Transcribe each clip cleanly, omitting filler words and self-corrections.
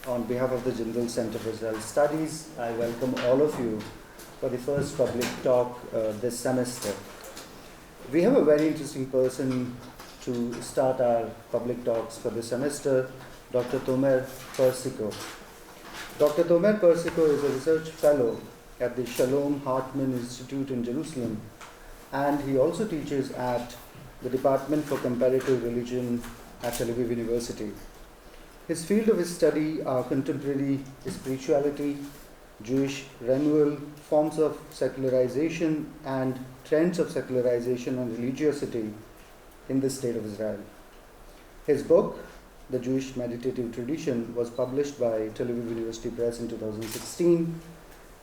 on behalf of the General Center for Israel Studies, I welcome all of you for the first public talk this semester. We have a very interesting person to start our public talks for this semester, Dr. Tomer Persico. Dr. Tomer Persico is a research fellow at the Shalom Hartman Institute in Jerusalem, and he also teaches at the Department for Comparative Religion at Tel Aviv University. His field of study are contemporary spirituality, Jewish renewal, forms of secularization, and trends of secularization and religiosity in the State of Israel. His book, The Jewish Meditative Tradition, was published by Tel Aviv University Press in 2016.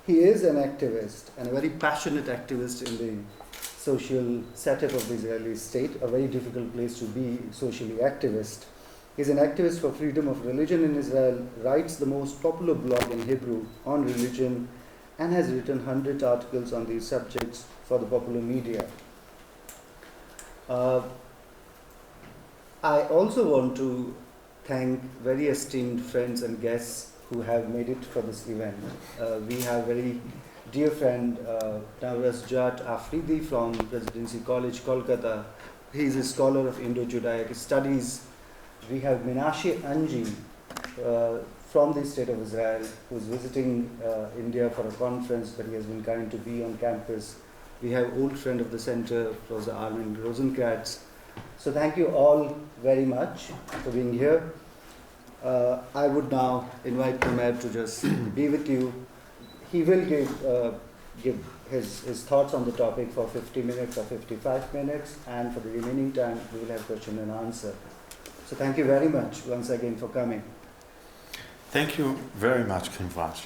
He is an activist, and a very passionate activist in the social setup of the Israeli state, a very difficult place to be socially activist. He's an activist for freedom of religion in Israel, writes the most popular blog in Hebrew on religion, and has written 100 articles on these subjects for the popular media. I also want to thank very esteemed friends and guests who have made it for this event. We have very dear friend Navras Jat Afridi from Presidency College, Kolkata. He is a scholar of Indo-Judaic studies. We have Menashe Anji from the State of Israel, who is visiting India for a conference, but he has been kind to be on campus. We have old friend of the center, Professor Armin Rosenkratz. So thank you all very much for being here. I would now invite Tomer to just be with you. He will give his thoughts on the topic for 50 minutes or 55 minutes, and for the remaining time we will have question and answer. So thank you very much once again for coming. Thank you very much, Kinvraj.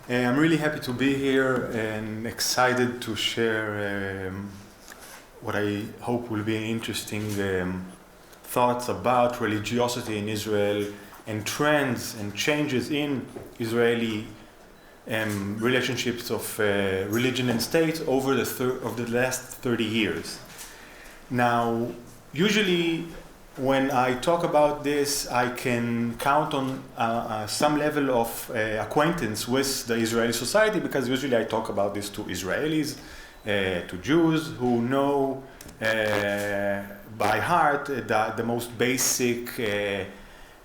I'm really happy to be here and excited to share what I hope will be interesting thoughts about religiosity in Israel and trends and changes in Israeli relationships of religion and state over the last 30 years. Now, usually when I talk about this, I can count on some level of acquaintance with the Israeli society, because usually I talk about this to Israelis, to Jews who know by heart the most basic,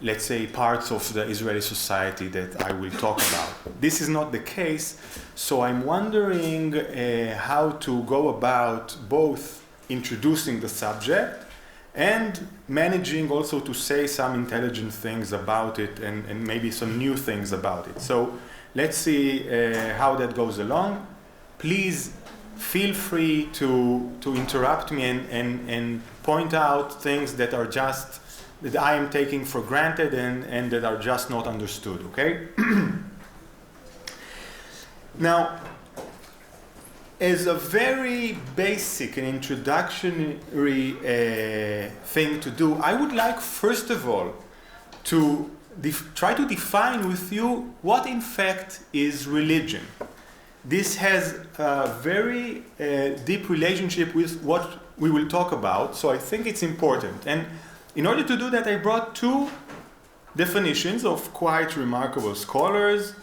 let's say, parts of the Israeli society that I will talk about. This is not the case, so I'm wondering how to go about both introducing the subject and managing also to say some intelligent things about it and maybe some new things about it. So let's see how that goes along. Please feel free to interrupt me and point out things that are just that I am taking for granted and that are just not understood, okay? Now, as a very basic and introductory thing to do, I would like, first of all, to try to define with you what in fact is religion. This has a very deep relationship with what we will talk about, so I think it's important. And in order to do that, I brought two definitions of quite remarkable scholars.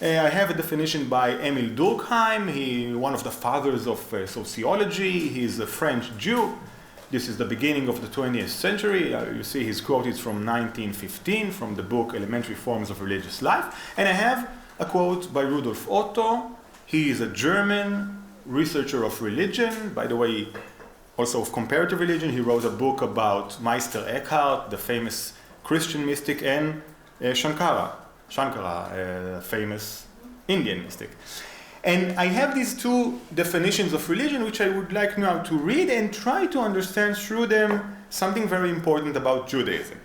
I have a definition by Émile Durkheim. He's one of the fathers of sociology. He's a French Jew. This is the beginning of the 20th century. You see his quote is from 1915 from the book Elementary Forms of Religious Life. And I have a quote by Rudolf Otto. He is a German researcher of religion. By the way, also of comparative religion. He wrote a book about Meister Eckhart, the famous Christian mystic, and Shankara, famous Indian mystic. And I have these two definitions of religion, which I would like now to read and try to understand through them something very important about Judaism.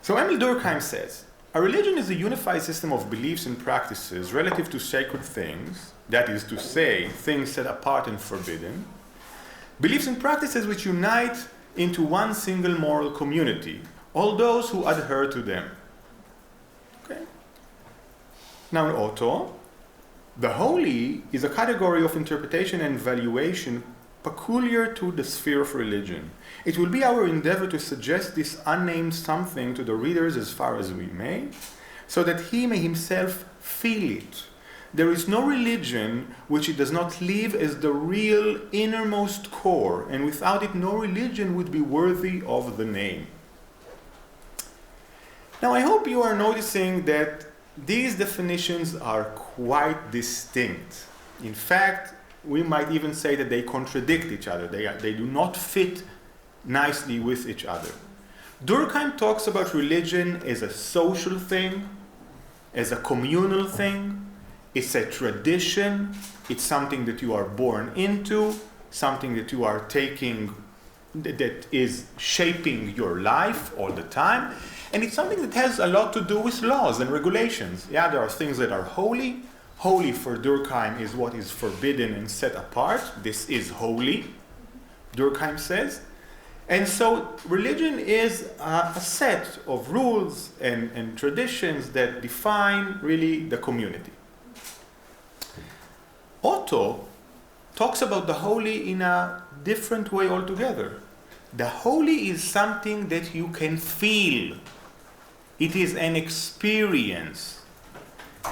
So Émile Durkheim says, a religion is a unified system of beliefs and practices relative to sacred things, that is to say, things set apart and forbidden, beliefs and practices which unite into one single moral community, all those who adhere to them. Okay. Now in Otto, the holy is a category of interpretation and valuation peculiar to the sphere of religion. It will be our endeavor to suggest this unnamed something to the readers as far as we may, so that he may himself feel it. There is no religion which it does not live as the real innermost core, and without it no religion would be worthy of the name. Now I hope you are noticing that these definitions are quite distinct. In fact, we might even say that they contradict each other. They do not fit nicely with each other. Durkheim talks about religion as a social thing, as a communal thing. It's a tradition. It's something that you are born into, something that you are taking, that is shaping your life all the time. And it's something that has a lot to do with laws and regulations. Yeah, there are things that are holy. Holy for Durkheim is what is forbidden and set apart. This is holy, Durkheim says. And so religion is a set of rules and traditions that define really the community. Otto talks about the holy in a different way altogether. The holy is something that you can feel. It is an experience.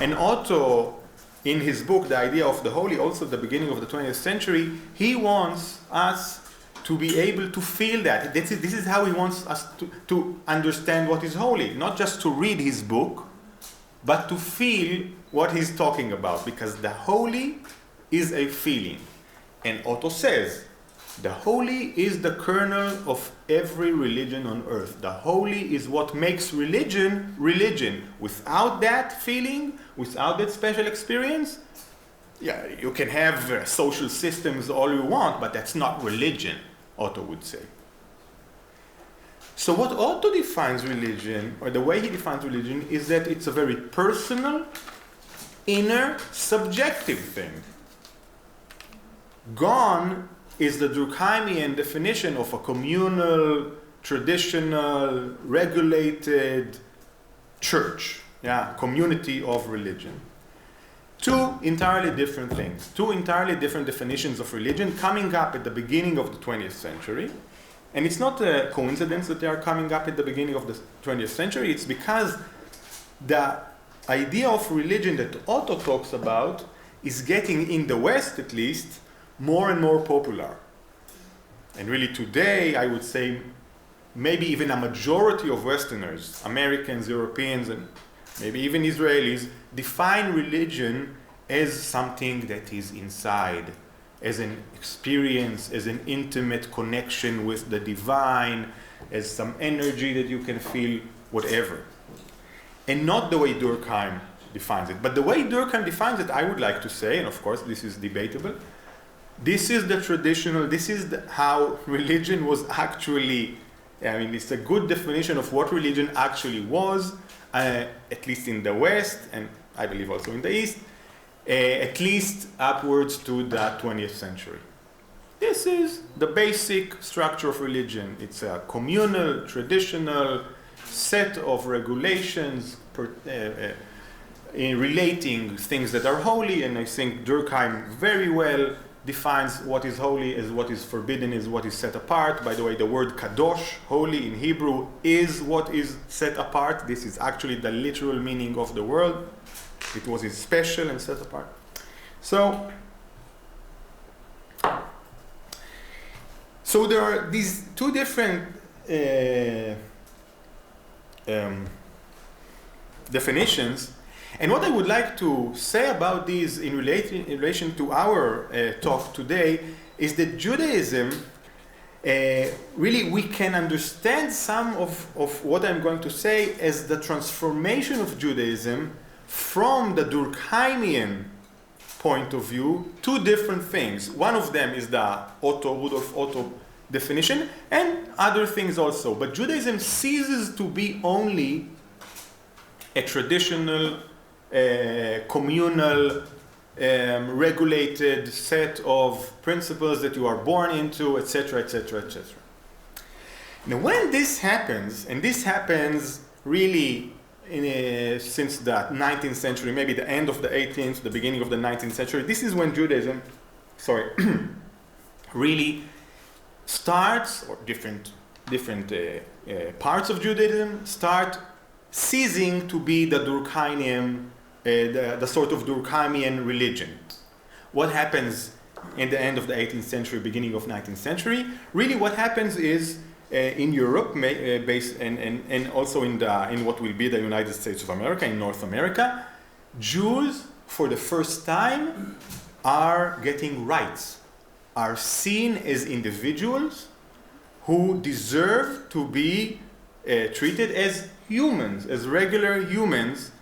And Otto, in his book, The Idea of the Holy, also at the beginning of the 20th century, he wants us to be able to feel that. This is how he wants us to understand what is holy. Not just to read his book, but to feel what he's talking about. Because the holy is a feeling. And Otto says, the holy is the kernel of every religion on earth. The holy is what makes religion, religion. Without that feeling, without that special experience, yeah, you can have social systems all you want, but that's not religion, Otto would say. So what Otto defines religion, or the way he defines religion, is that it's a very personal, inner, subjective thing. Gone is the Durkheimian definition of a communal, traditional, regulated church, community of religion. Two entirely different things, two entirely different definitions of religion coming up at the beginning of the 20th century. And it's not a coincidence that they are coming up at the beginning of the 20th century. It's because the idea of religion that Otto talks about is getting, in the West at least, more and more popular. And really today, I would say, maybe even a majority of Westerners, Americans, Europeans, and maybe even Israelis, define religion as something that is inside, as an experience, as an intimate connection with the divine, as some energy that you can feel, whatever. And not the way Durkheim defines it. But the way Durkheim defines it, I would like to say, and of course this is debatable, this is the traditional, this is how religion was actually, it's a good definition of what religion actually was, at least in the West, and I believe also in the East, at least upwards to the 20th century. This is the basic structure of religion. It's a communal, traditional set of regulations in relating things that are holy, and I think Durkheim very well defines what is holy as what is forbidden, is what is set apart. By the way, the word kadosh, holy in Hebrew, is what is set apart. This is actually the literal meaning of the word. It was special and set apart. So there are these two different definitions. And what I would like to say about these in relation to our talk today is that Judaism, really we can understand some of what I'm going to say as the transformation of Judaism from the Durkheimian point of view, two different things. One of them is the Rudolf Otto definition, and other things also. But Judaism ceases to be only a traditional, communal, regulated set of principles that you are born into, etc., etc., etc. Now, when this happens, and this happens really since the 19th century, maybe the end of the 18th, the beginning of the 19th century, this is when Judaism, really starts, or different parts of Judaism start ceasing to be the Durkheimian, the sort of Durkheimian religion. What happens in the end of the 18th century, beginning of 19th century? Really, what happens is in Europe, and also in what will be the United States of America, in North America, Jews, for the first time, are getting rights, are seen as individuals who deserve to be treated as humans, as regular humans,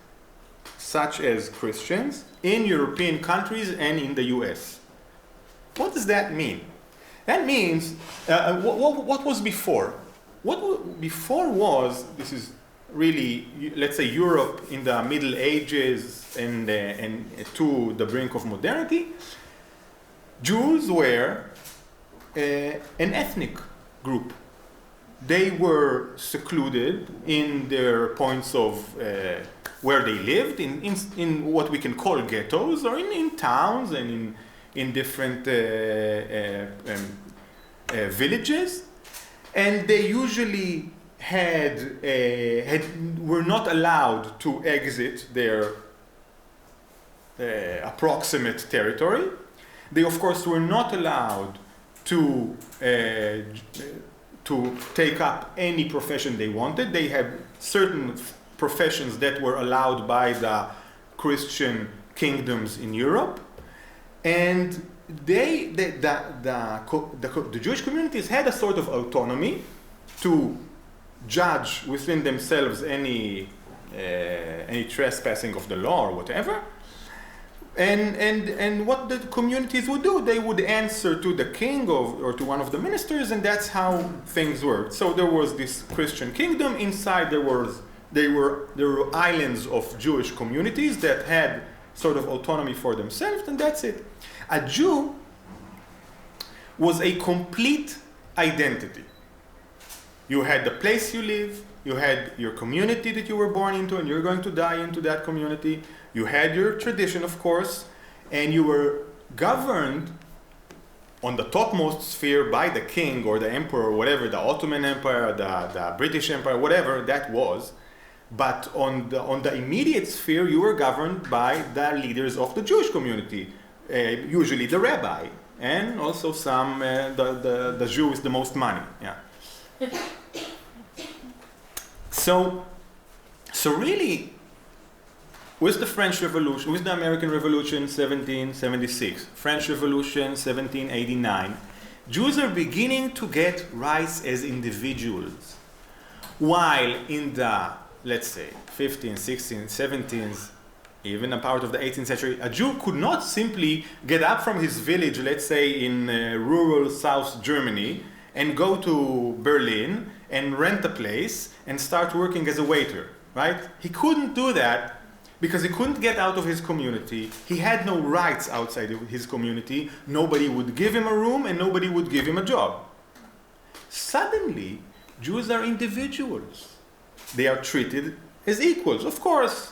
such as Christians, in European countries and in the US. What does that mean? That means, what was before? Before was, this is really, let's say, Europe in the Middle Ages and to the brink of modernity. Jews were an ethnic group. They were secluded in their points of where they lived, in what we can call ghettos, or in towns and in different villages, and they usually were not allowed to exit their approximate territory. They, of course, were not allowed to take up any profession they wanted. They had certain professions that were allowed by the Christian kingdoms in Europe, and the Jewish communities had a sort of autonomy to judge within themselves any trespassing of the law or whatever. And what the communities would do, they would answer to the king or to one of the ministers, and that's how things worked. So there was this Christian kingdom. Inside there were islands of Jewish communities that had sort of autonomy for themselves, and that's it. A Jew was a complete identity. You had the place you live, you had your community that you were born into, and you're going to die into that community. You had your tradition, of course, and you were governed on the topmost sphere by the king or the emperor or whatever, the Ottoman Empire, the British Empire, whatever that was. But on the immediate sphere, you were governed by the leaders of the Jewish community, usually the rabbi, and also the Jew with the most money. Yeah. So really, with the French Revolution, with the American Revolution 1776, French Revolution 1789, Jews are beginning to get rights as individuals. While in the, let's say, 15th, 16th, 17th, even a part of the 18th century, a Jew could not simply get up from his village, let's say in rural South Germany, and go to Berlin and rent a place and start working as a waiter, right? He couldn't do that because he couldn't get out of his community. He had no rights outside of his community. Nobody would give him a room and nobody would give him a job. Suddenly, Jews are individuals. They are treated as equals. Of course,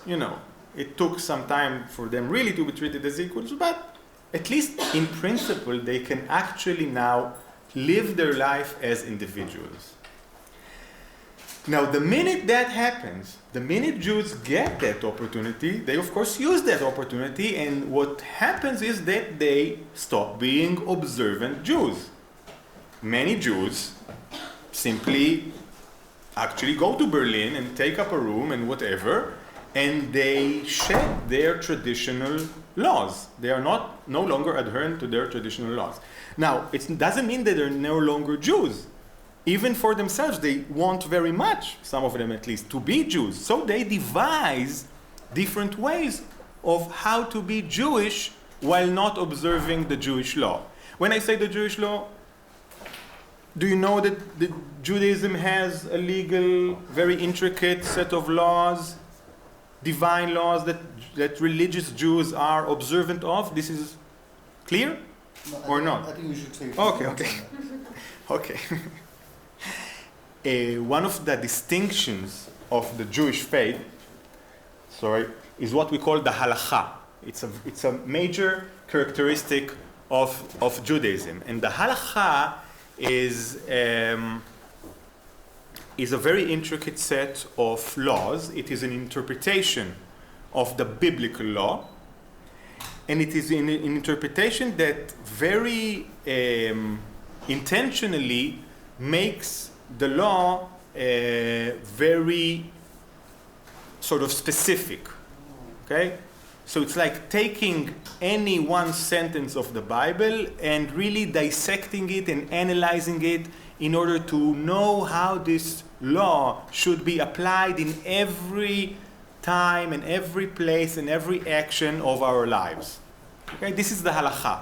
it took some time for them really to be treated as equals, but at least in principle, they can actually now live their life as individuals. Now, the minute that happens, the minute Jews get that opportunity, they of course use that opportunity, and what happens is that they stop being observant Jews. Many Jews simply actually go to Berlin and take up a room and whatever, and they shed their traditional laws. They are no longer adherent to their traditional laws. Now, it doesn't mean that they're no longer Jews. Even for themselves, they want very much, some of them at least, to be Jews. So they devise different ways of how to be Jewish while not observing the Jewish law. When I say the Jewish law, do you know that Judaism has a legal, very intricate set of laws, divine laws that religious Jews are observant of? This is clear or not? I think you should say it. Okay. One of the distinctions of the Jewish faith, is what we call the halakha. It's a major characteristic of Judaism, and the halakha is is a very intricate set of laws. It is an interpretation of the biblical law, and it is an interpretation that very intentionally makes the law very sort of specific. Okay? So it's like taking any one sentence of the Bible and really dissecting it and analyzing it in order to know how this law should be applied in every time and every place and every action of our lives. Okay, this is the halakha,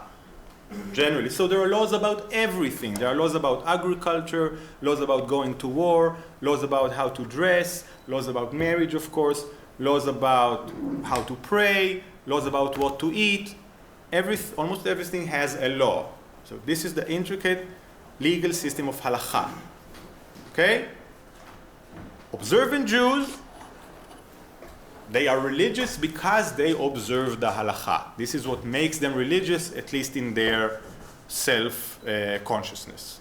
generally. So there are laws about everything. There are laws about agriculture, laws about going to war, laws about how to dress, laws about marriage, of course, laws about how to pray, laws about what to eat. Almost everything has a law. So this is the intricate legal system of halakha. Okay? Observant Jews, they are religious because they observe the halakha. This is what makes them religious, at least in their self-consciousness.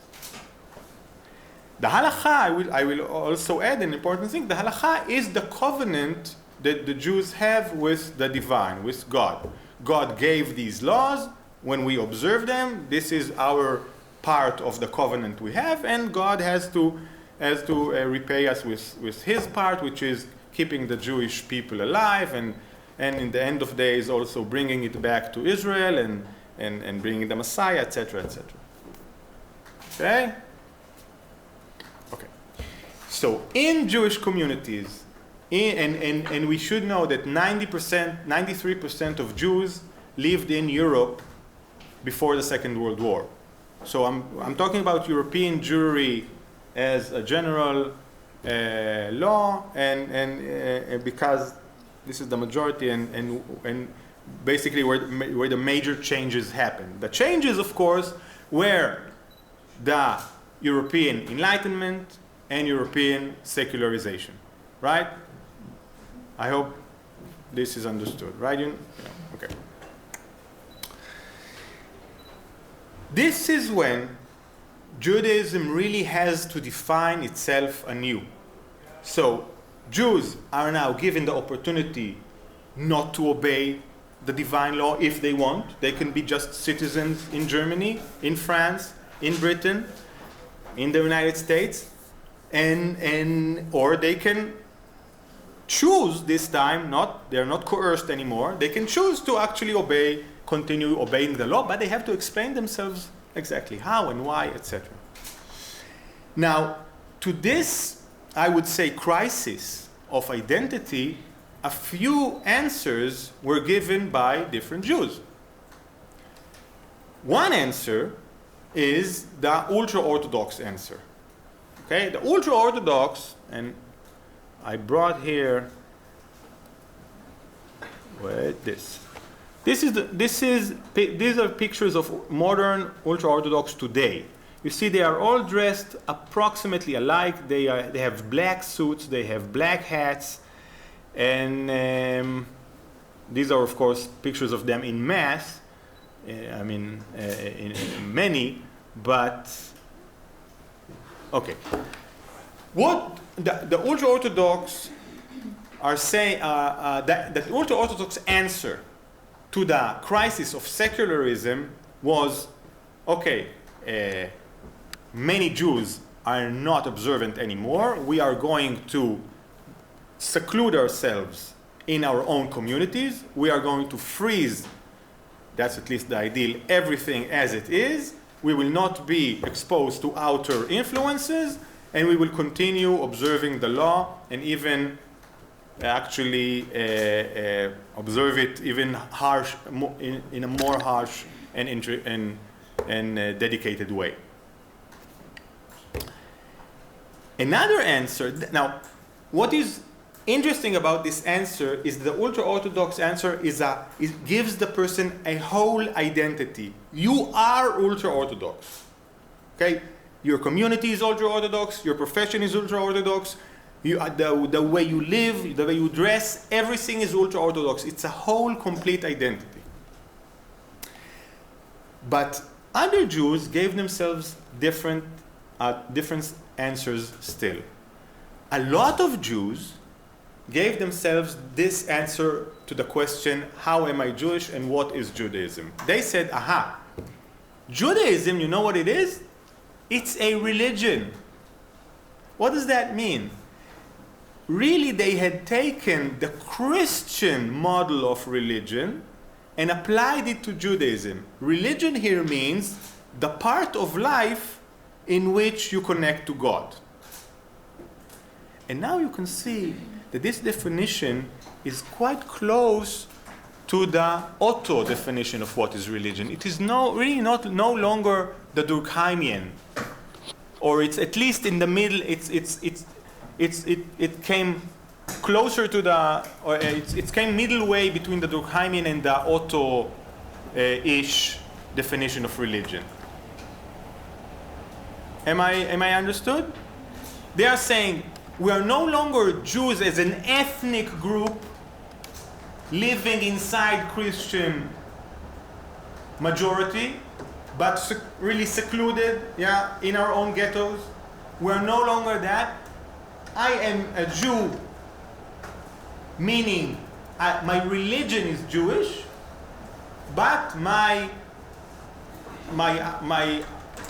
The halakha, I will also add an important thing. The halakha is the covenant that the Jews have with the divine, with God. God gave these laws. When we observe them, this is our part of the covenant we have, and God has to repay us with his part, which is keeping the Jewish people alive, and in the end of days also bringing it back to Israel and bringing the Messiah, etc., etc. Okay? Okay. So in Jewish communities, and we should know that 93% of Jews lived in Europe before the Second World War. So I'm talking about European Jewry as a general law, and because this is the majority, and basically where the major changes happen. The changes, of course, were the European Enlightenment and European secularization, right? I hope this is understood, right? Okay. This is when Judaism really has to define itself anew. So Jews are now given the opportunity not to obey the divine law if they want. They can be just citizens in Germany, in France, in Britain, in the United States, or they can choose this time, they're not coerced anymore, they can choose to actually continue obeying the law, but they have to explain themselves exactly how and why, etc. Now, to this, I would say, crisis of identity, a few answers were given by different Jews. One answer is the ultra-Orthodox answer. Okay, the ultra-Orthodox, and I brought here, these are pictures of modern ultra-Orthodox today. You see, they are all dressed approximately alike. They have black suits, they have black hats, and these are, of course, pictures of them in mass. In many, but okay. What the ultra-Orthodox are saying, that the ultra-Orthodox answer to the crisis of secularism was, okay, many Jews are not observant anymore. We are going to seclude ourselves in our own communities. We are going to freeze, that's at least the ideal, everything as it is. We will not be exposed to outer influences, and we will continue observing the law and even actually observe it even harsh, in a more harsh and dedicated way. Another answer, now, what is interesting about this answer is the ultra-Orthodox answer gives the person a whole identity. You are ultra-Orthodox. Okay? Your community is ultra-Orthodox, your profession is ultra-Orthodox, the way you live, the way you dress, everything is ultra-Orthodox. It's a whole complete identity. But other Jews gave themselves different answers still. a lot of Jews gave themselves this answer to the question, how am I Jewish and what is Judaism? They said, aha, Judaism, you know what it is? It's a religion. What does that mean? Really, they had taken the Christian model of religion and applied it to Judaism. Religion here means the part of life in which you connect to God. And now you can see that this definition is quite close to the Otto definition of what is religion. It is no longer the Durkheimian, or it's at least in the middle. It came closer to the, or it came middle way between the Durkheimian and the Otto-ish definition of religion. Am I understood? They are saying we are no longer Jews as an ethnic group living inside Christian majority, but really secluded, in our own ghettos. We are no longer that. I am a Jew, meaning my religion is Jewish, but my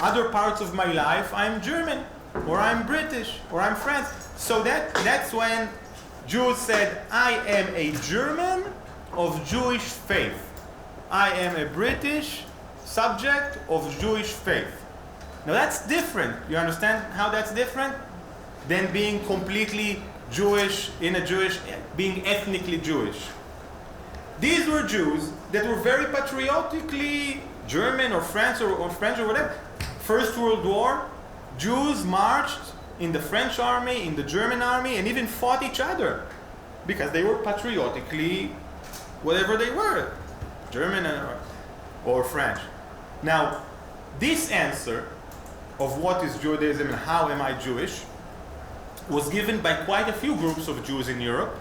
other parts of my life, I'm German, or I'm British, or I'm French. So that's when Jews said, I am a German of Jewish faith. I am a British subject of Jewish faith. Now that's different. You understand how that's different? Than being completely Jewish, being ethnically Jewish. These were Jews that were very patriotically German or French or whatever. First World War, Jews marched in the French army, in the German army, and even fought each other because they were patriotically whatever they were, German or French. Now, this answer of what is Judaism and how am I Jewish was given by quite a few groups of Jews in Europe,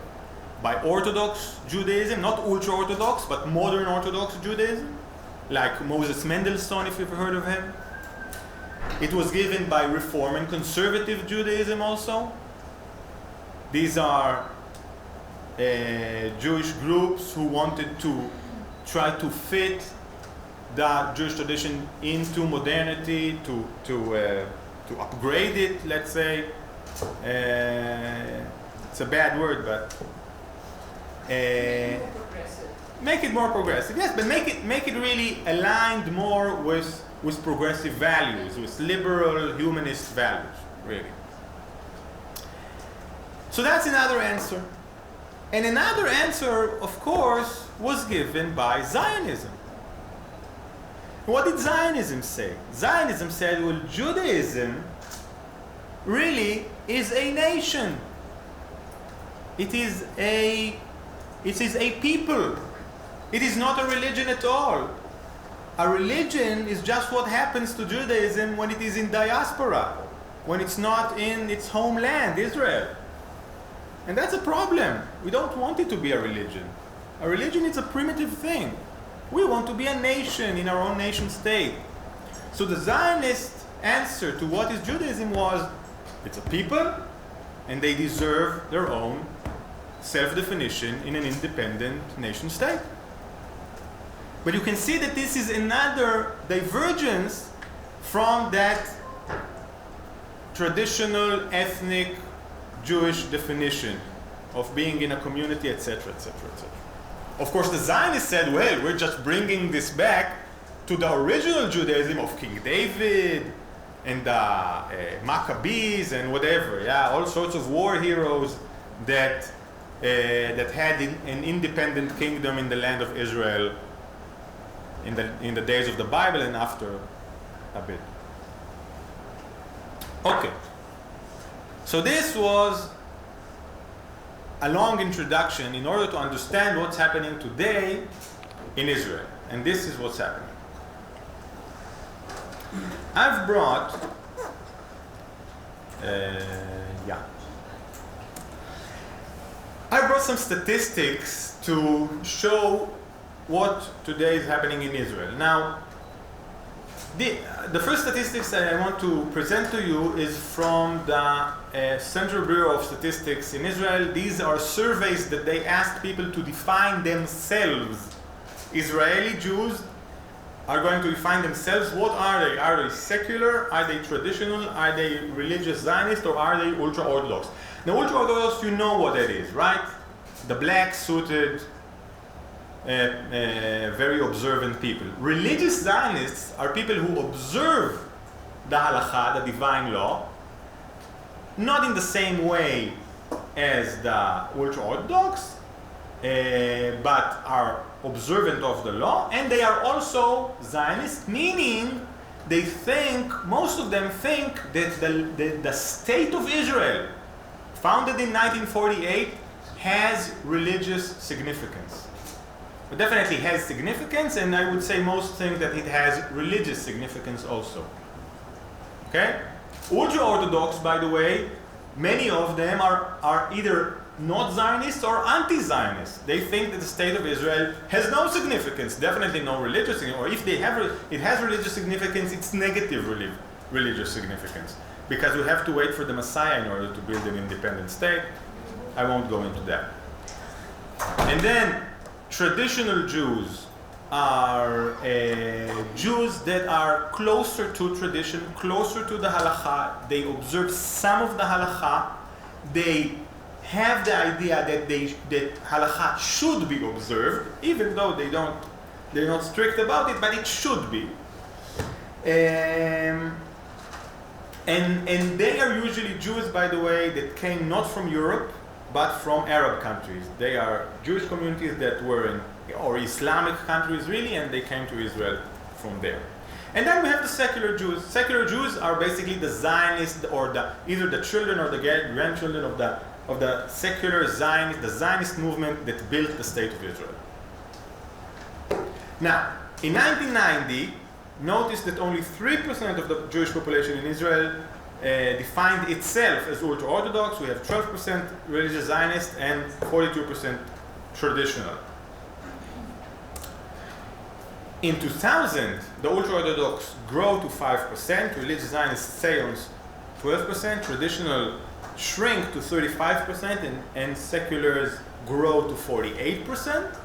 by Orthodox Judaism, not ultra-Orthodox, but modern Orthodox Judaism, like Moses Mendelssohn, if you've heard of him. It was given by Reform and Conservative Judaism also. These are Jewish groups who wanted to try to fit the Jewish tradition into modernity, to upgrade it, let's say. It's a bad word, but make it more progressive. Yes, but make it really aligned more with progressive values, with liberal humanist values, really. So that's another answer. And another answer, of course, was given by Zionism. What did Zionism say? Zionism said, well, Judaism really is a nation. It is a people. It is not a religion at all. A religion is just what happens to Judaism when it is in diaspora, when it's not in its homeland, Israel. And that's a problem. We don't want it to be a religion. A religion is a primitive thing. We want to be a nation in our own nation state. So the Zionist answer to what is Judaism was, it's a people, and they deserve their own self-definition in an independent nation state. But you can see that this is another divergence from that traditional ethnic Jewish definition of being in a community, etc., etc., etc. Of course, the Zionists said, well, we're just bringing this back to the original Judaism of King David and the Maccabees and whatever, all sorts of war heroes that had an independent kingdom in the land of Israel in the days of the Bible and after a bit. Okay. So this was a long introduction in order to understand what's happening today in Israel. And this is what's happening. I've brought some statistics to show what today is happening in Israel. Now, The first statistics that I want to present to you is from the Central Bureau of Statistics in Israel. These are surveys that they asked people to define themselves. Israeli Jews are going to define themselves. What are they? Are they secular? Are they traditional? Are they religious Zionist? Or are they ultra-Orthodox? Now, ultra-Orthodox, you know what that is, right? The black-suited, very observant people. Religious Zionists are people who observe the halakha, the divine law, not in the same way as the ultra-Orthodox, but are observant of the law, and they are also Zionists, meaning they think, most of them think that the state of Israel, founded in 1948, has religious significance. It definitely has significance, and I would say most think that it has religious significance also. Okay? Ultra-Orthodox, by the way, many of them are either not Zionists or anti-Zionists. They think that the state of Israel has no significance, definitely no religious significance, or if it has religious significance, it's negative religious significance, because we have to wait for the Messiah in order to build an independent state. I won't go into that. And then traditional Jews are Jews that are closer to tradition, closer to the halakha. They observe some of the halakha. They have the idea that halakha should be observed, even though they're not strict about it, but it should be. And they are usually Jews, by the way, that came not from Europe, but from Arab countries. They are Jewish communities that were or Islamic countries really, and they came to Israel from there. And then we have the secular Jews. Secular Jews are basically the Zionists, or either the children or the grandchildren of the secular Zionist, the Zionist movement that built the state of Israel. Now, in 1990, notice that only 3% of the Jewish population in Israel defined itself as ultra-Orthodox. We have 12% religious Zionist and 42% traditional. In 2000, the ultra-Orthodox grow to 5%, religious Zionists stay on 12%, traditional shrink to 35%, and seculars grow to 48%.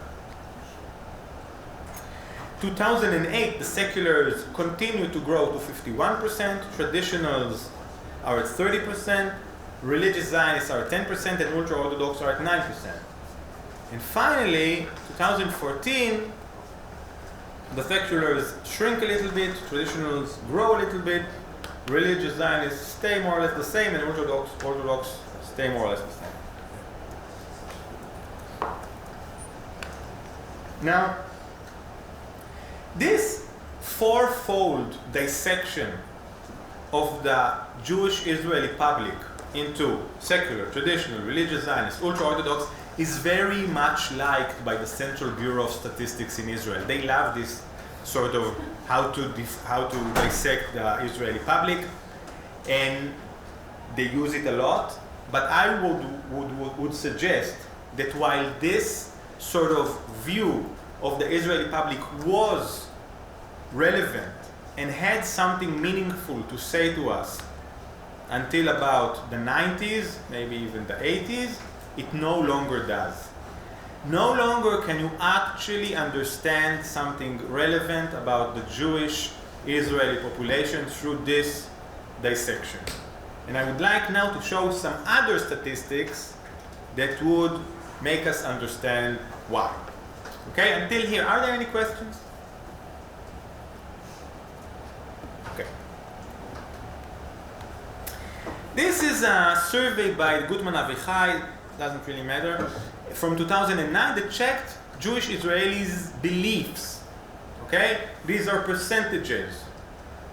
2008, the seculars continue to grow to 51%, traditionals are at 30%, religious Zionists are at 10%, and ultra-Orthodox are at 9%. And finally, 2014, the seculars shrink a little bit, traditionals grow a little bit, religious Zionists stay more or less the same, and Orthodox stay more or less the same. Now, this fourfold dissection of the Jewish Israeli public into secular, traditional, religious Zionist, ultra-Orthodox is very much liked by the Central Bureau of Statistics in Israel. They love this sort of how to dissect the Israeli public, and they use it a lot. But I would suggest that while this sort of view of the Israeli public was relevant and had something meaningful to say to us until about the 90s, maybe even the 80s, it no longer does. No longer can you actually understand something relevant about the Jewish Israeli population through this dissection. And I would like now to show some other statistics that would make us understand why. Okay, until here, are there any questions? Okay. This is a survey by Gutman Avichai, doesn't really matter, from 2009 that checked Jewish Israelis' beliefs. Okay, these are percentages.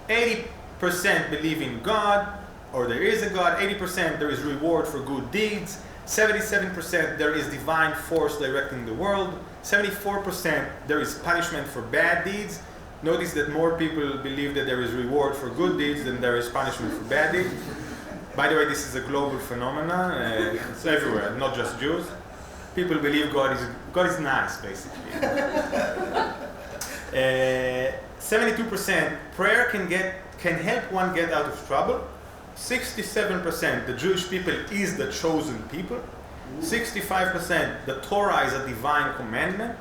80% believe in God, or there is a God. 80% there is reward for good deeds. 77% there is divine force directing the world. 74% there is punishment for bad deeds. Notice that more people believe that there is reward for good deeds than there is punishment for bad deeds. By the way, this is a global phenomenon. It's everywhere, not just Jews. People believe God is nice, basically. 72% prayer can help one get out of trouble. 67% the Jewish people is the chosen people. 65% the Torah is a divine commandment.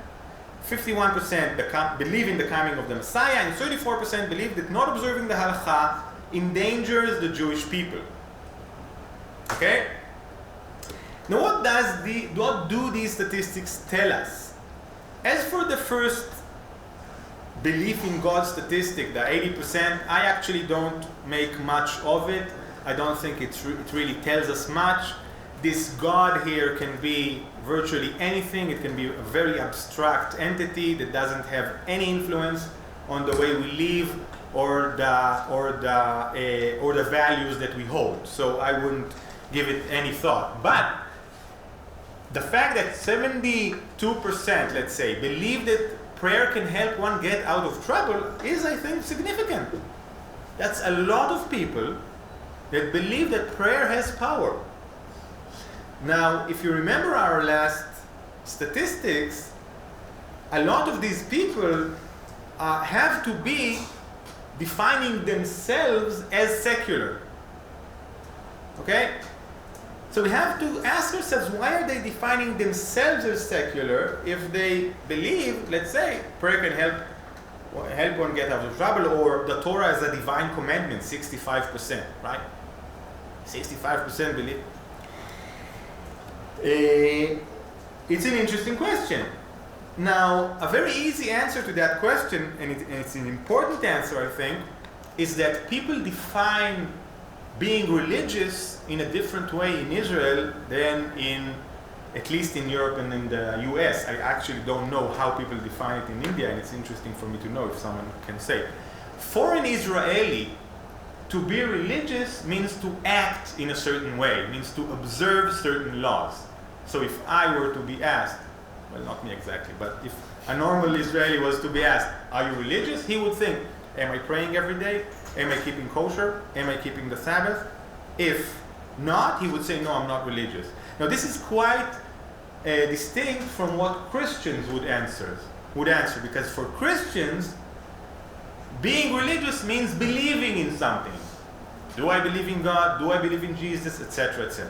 51% believe in the coming of the Messiah, and 34% believe that not observing the halakha endangers the Jewish people. Okay? Now what do these statistics tell us? As for the first belief in God statistic, the 80%, I actually don't make much of it. I don't think it really tells us much. This God here can be virtually anything. It can be a very abstract entity that doesn't have any influence on the way we live or the values that we hold. So I wouldn't give it any thought. But the fact that 72%, let's say, believe that prayer can help one get out of trouble is, I think, significant. That's a lot of people that believe that prayer has power. Now, if you remember our last statistics, a lot of these people have to be defining themselves as secular. Okay? So we have to ask ourselves, why are they defining themselves as secular if they believe, let's say, prayer can help one get out of trouble, or the Torah is a divine commandment, 65%, right? 65% believe. It's an interesting question. Now, a very easy answer to that question, and it's an important answer, I think, is that people define being religious in a different way in Israel than at least in Europe and in the US. I actually don't know how people define it in India, and it's interesting for me to know if someone can say. For an Israeli, to be religious means to act in a certain way, means to observe certain laws. So if I were to be asked, well, not me exactly, but if a normal Israeli was to be asked, are you religious? He would think, am I praying every day? Am I keeping kosher? Am I keeping the Sabbath? If not, he would say, no, I'm not religious. Now this is quite distinct from what Christians would answer, because for Christians, being religious means believing in something. Do I believe in God? Do I believe in Jesus? Etc., etc.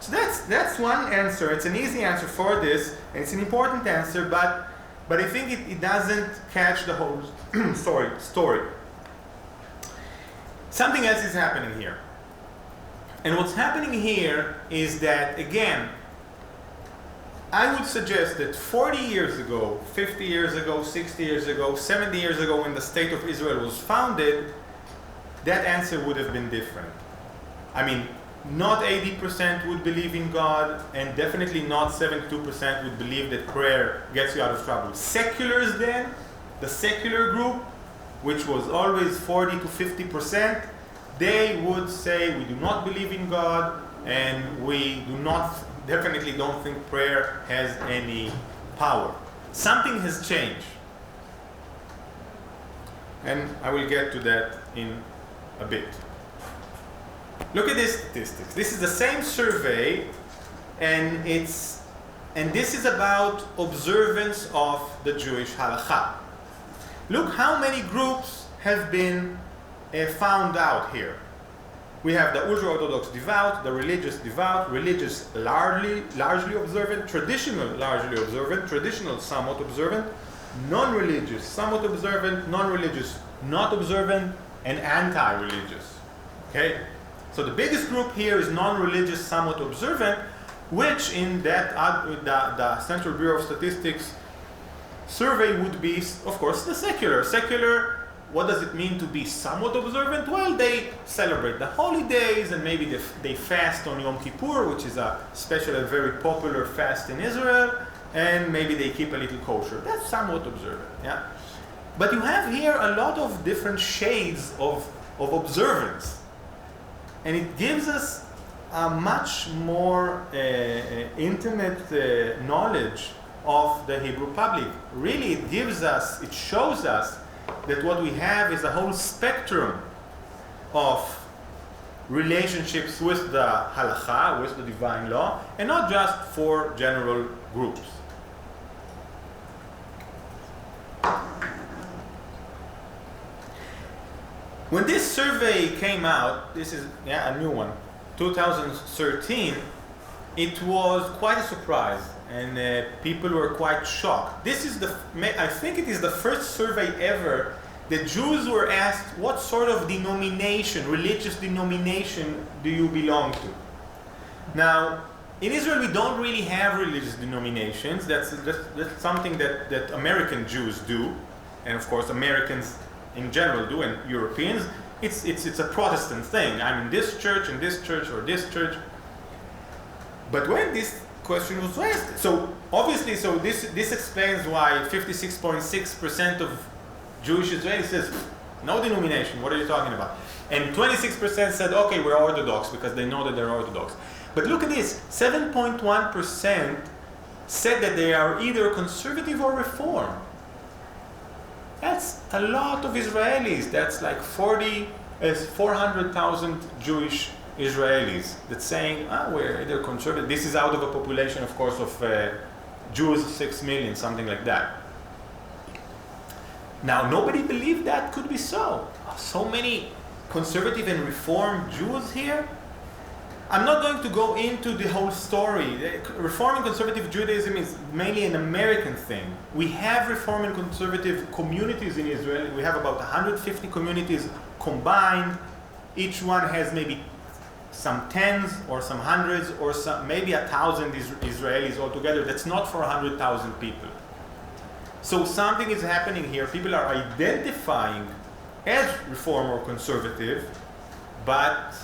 So that's one answer. It's an easy answer for this, and it's an important answer, but I think it doesn't catch the whole story. Something else is happening here. And what's happening here is that, again, I would suggest that 40 years ago, 50 years ago, 60 years ago, 70 years ago, when the State of Israel was founded, that answer would have been different. I mean, not 80% would believe in God, and definitely not 72% would believe that prayer gets you out of trouble. Seculars then, the secular group, which was always 40 to 50%, they would say, we do not believe in God, and we definitely don't think prayer has any power. Something has changed. And I will get to that in a bit. Look at these statistics. This is the same survey, and this is about observance of the Jewish halakha. Look how many groups have been found out here. We have the ultra-Orthodox devout, the religious devout, religious largely observant, traditional largely observant, traditional somewhat observant, non-religious somewhat observant, non-religious not observant, and anti-religious. Okay? So the biggest group here is non-religious somewhat observant, which in that the Central Bureau of Statistics survey would be, of course, the secular. Secular, what does it mean to be somewhat observant? Well, they celebrate the holidays, and maybe they fast on Yom Kippur, which is a special and very popular fast in Israel, and maybe they keep a little kosher. That's somewhat observant, yeah? But you have here a lot of different shades of observance, and it gives us a much more intimate knowledge of the Hebrew public. Really, it shows us that what we have is a whole spectrum of relationships with the halakha, with the divine law, and not just for general groups. When this survey came out, this is a new one, 2013, it was quite a surprise, and people were quite shocked. I think it is the first survey ever that Jews were asked, what sort of denomination, religious denomination, do you belong to? Now, in Israel, we don't really have religious denominations. That's something that American Jews do, and of course Americans in general do, and Europeans. It's a Protestant thing. I'm in this church, or this church. But when this question was asked, so obviously, this explains why 56.6% of Jewish Israelis says, no denomination, what are you talking about? And 26% said, okay, we're Orthodox, because they know that they're Orthodox. But look at this, 7.1% said that they are either conservative or reform. That's a lot of Israelis. That's like 400,000 Jewish Israelis that's saying, we're either conservative. This is out of a population, of course, of Jews, 6 million, something like that. Now, nobody believed that could be so. So many conservative and reform Jews here. I'm not going to go into the whole story. Reform and conservative Judaism is mainly an American thing. We have reform and conservative communities in Israel. We have about 150 communities combined. Each one has maybe some tens or some hundreds or maybe 1,000 Israelis altogether. That's not for 100,000 people. So something is happening here. People are identifying as reform or conservative, but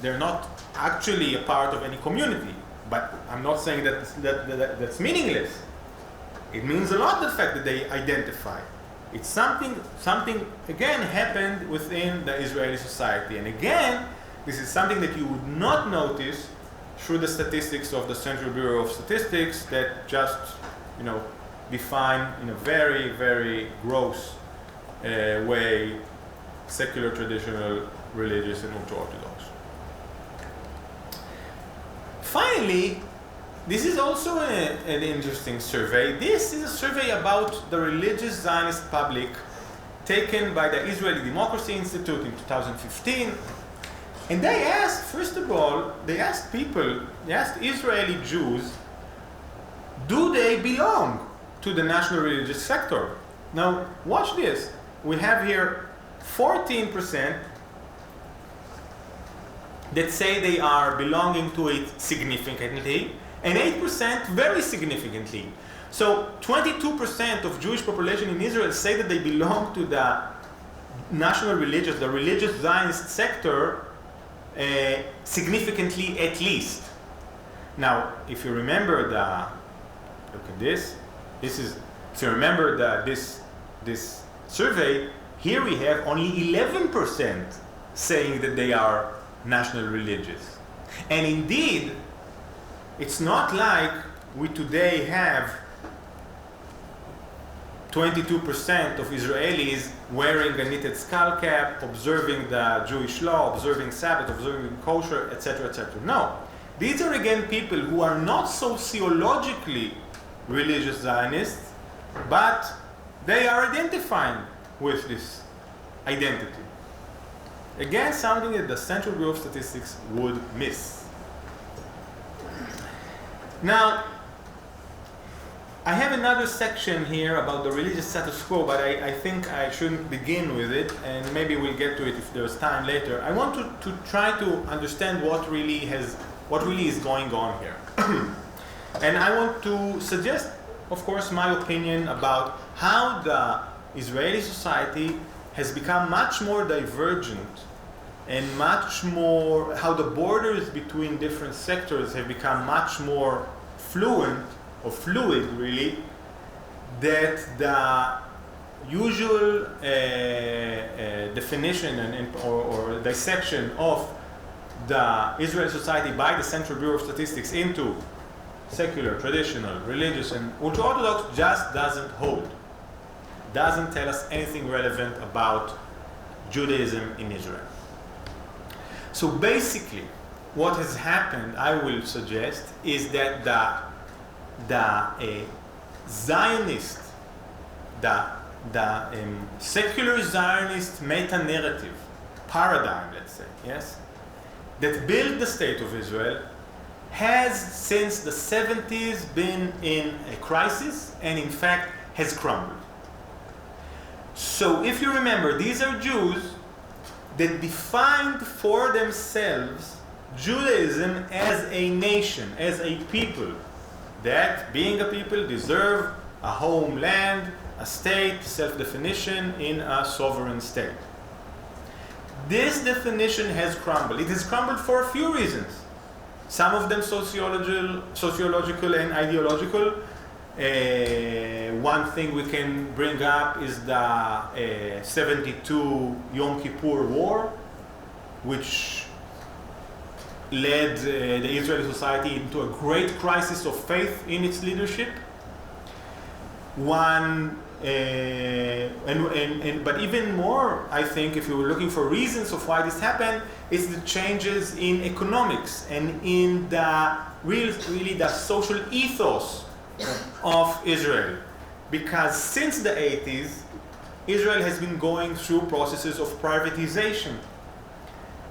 they're not actually a part of any community. But I'm not saying that's meaningless. It means a lot, the fact that they identify. It's something again happened within the Israeli society. And again, this is something that you would not notice through the statistics of the Central Bureau of Statistics that just, define in a very, very gross way secular, traditional, religious, and ultra-Orthodox. Finally, this is also an interesting survey. This is a survey about the religious Zionist public taken by the Israeli Democracy Institute in 2015. And they asked, first of all, they asked Israeli Jews, do they belong to the national religious sector? Now, watch this. We have here 14% that say they are belonging to it significantly, and 8% very significantly. So 22% of Jewish population in Israel say that they belong to the national religious, the religious Zionist sector, significantly at least. Now, if you remember look at this. This survey, here we have only 11% saying that they are national religious. And indeed, it's not like we today have 22% of Israelis wearing a knitted skull cap, observing the Jewish law, observing Sabbath, observing kosher, etc., etc. No. These are again people who are not sociologically religious Zionists, but they are identifying with this identity. Again, something that the Central Bureau of Statistics would miss. Now, I have another section here about the religious status quo, but I think I shouldn't begin with it, and maybe we'll get to it if there's time later. I want to try to understand what really is going on here. And I want to suggest, of course, my opinion about how the Israeli society has become much more divergent and much more, how the borders between different sectors have become much more fluid, really, that the usual definition or dissection of the Israeli society by the Central Bureau of Statistics into secular, traditional, religious, and ultra-Orthodox just doesn't hold. Doesn't tell us anything relevant about Judaism in Israel. So basically, what has happened, I will suggest, is that the Zionist, the secular Zionist meta-narrative paradigm, let's say, yes, that built the state of Israel has since the 70s been in a crisis and in fact has crumbled. So if you remember, these are Jews that defined for themselves Judaism as a nation, as a people, that being a people deserve a homeland, a state, self-definition in a sovereign state. This definition has crumbled. It has crumbled for a few reasons. Some of them sociological and ideological. One thing we can bring up is the 72 Yom Kippur War, which led the Israeli society into a great crisis of faith in its leadership. But even more, I think, if you were looking for reasons of why this happened, it's the changes in economics and in the really the social ethos of Israel. Because since the 80s, Israel has been going through processes of privatization.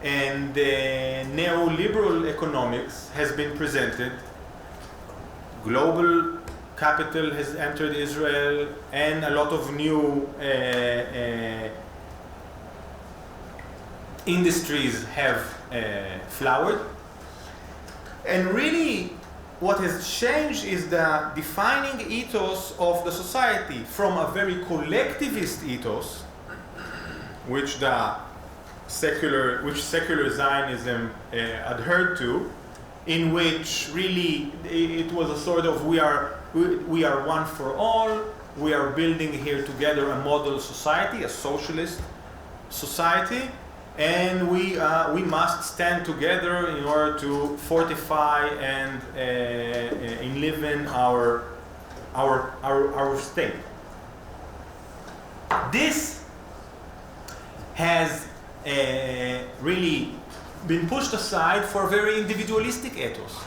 And neoliberal economics has been presented. Global capital has entered Israel, and a lot of new industries have flowered. And really, what has changed is the defining ethos of the society from a very collectivist ethos, which secular Zionism adhered to, in which really it was a sort of we are one for all, we are building here together a model society, a socialist society, and we must stand together in order to fortify and enliven our state. This has really been pushed aside for a very individualistic ethos,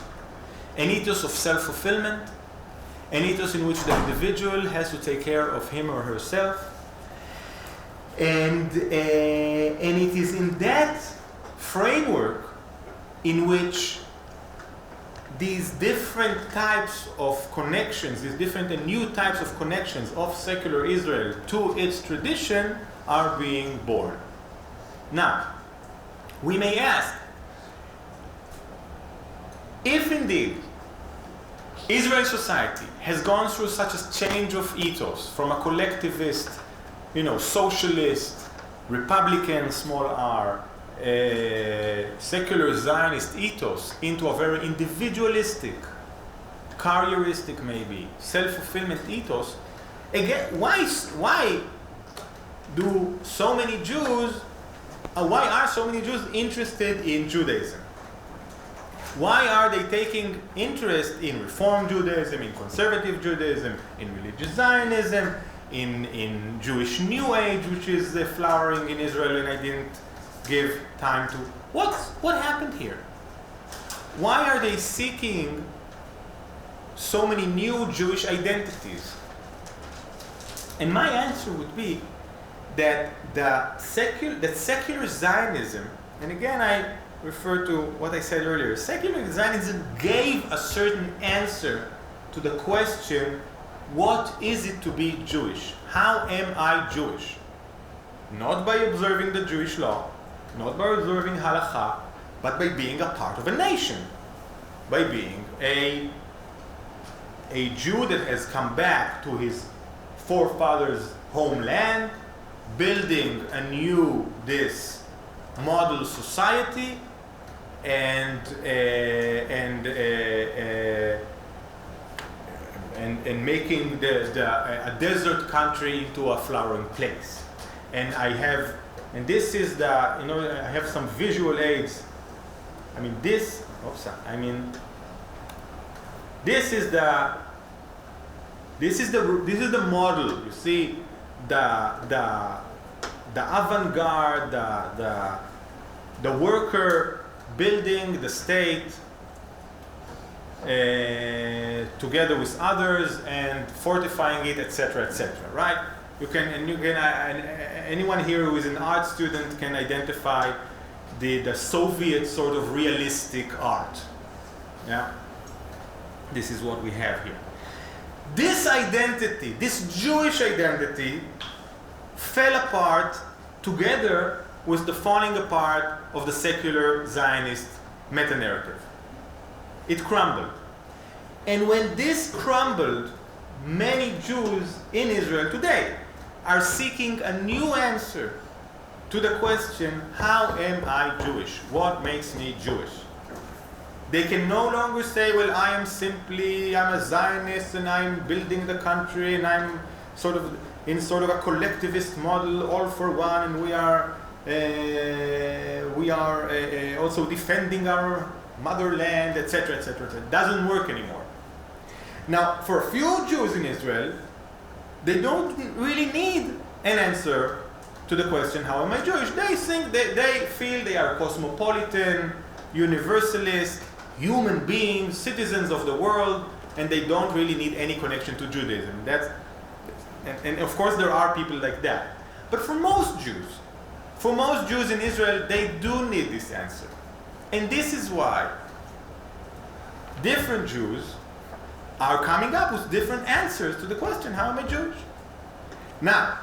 an ethos of self-fulfillment, an ethos in which the individual has to take care of him or herself. And it is in that framework in which these different types of connections, these different and new types of connections of secular Israel to its tradition are being born. Now, we may ask, if indeed Israeli society has gone through such a change of ethos from a collectivist, socialist, Republican, small r, secular Zionist ethos into a very individualistic, careeristic maybe, self-fulfillment ethos, again, why are so many Jews interested in Judaism? Why are they taking interest in Reform Judaism, in Conservative Judaism, in religious Zionism, in Jewish New Age, which is flowering in Israel, and I didn't give time to... What happened here? Why are they seeking so many new Jewish identities? And my answer would be that secular Zionism, and again I refer to what I said earlier, secular Zionism gave a certain answer to the question, what is it to be Jewish? How am I Jewish? Not by observing the Jewish law, not by observing halakha, but by being a part of a nation, by being a Jew that has come back to his forefathers' homeland, building anew this model society, and making a desert country into a flowering place. And this is I have some visual aids. This is the model. You see the avant-garde, the worker building the state together with others and fortifying it, etc., etc. Right? anyone here who is an art student can identify the Soviet sort of realistic art. Yeah, this is what we have here. This identity, this Jewish identity, fell apart together with the falling apart of the secular Zionist meta-narrative. It crumbled. And when this crumbled, many Jews in Israel today are seeking a new answer to the question, how am I Jewish? What makes me Jewish? They can no longer say, well, I'm a Zionist and I'm building the country and I'm sort of in sort of a collectivist model, all for one, and we are also defending our motherland, etc., etc., etc. It doesn't work anymore. Now, for a few Jews in Israel, they don't really need an answer to the question, how am I Jewish? They feel they are cosmopolitan, universalist, human beings, citizens of the world, and they don't really need any connection to Judaism. And of course there are people like that. But for most Jews in Israel, they do need this answer. And this is why different Jews are coming up with different answers to the question, how am I Jewish? Now,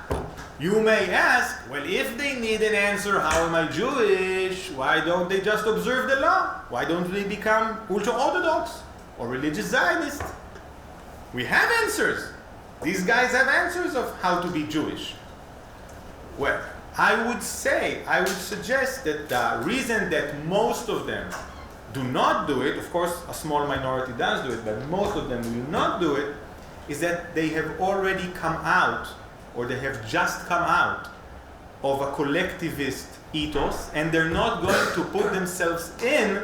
you may ask, well, if they need an answer, how am I Jewish, why don't they just observe the law? Why don't they become ultra-Orthodox or religious Zionist? We have answers. These guys have answers of how to be Jewish. Well, I would suggest that the reason that most of them do not do it, of course a small minority does do it, but most of them will not do it, is that they have already come out, or they have just come out of a collectivist ethos, and they're not going to put themselves in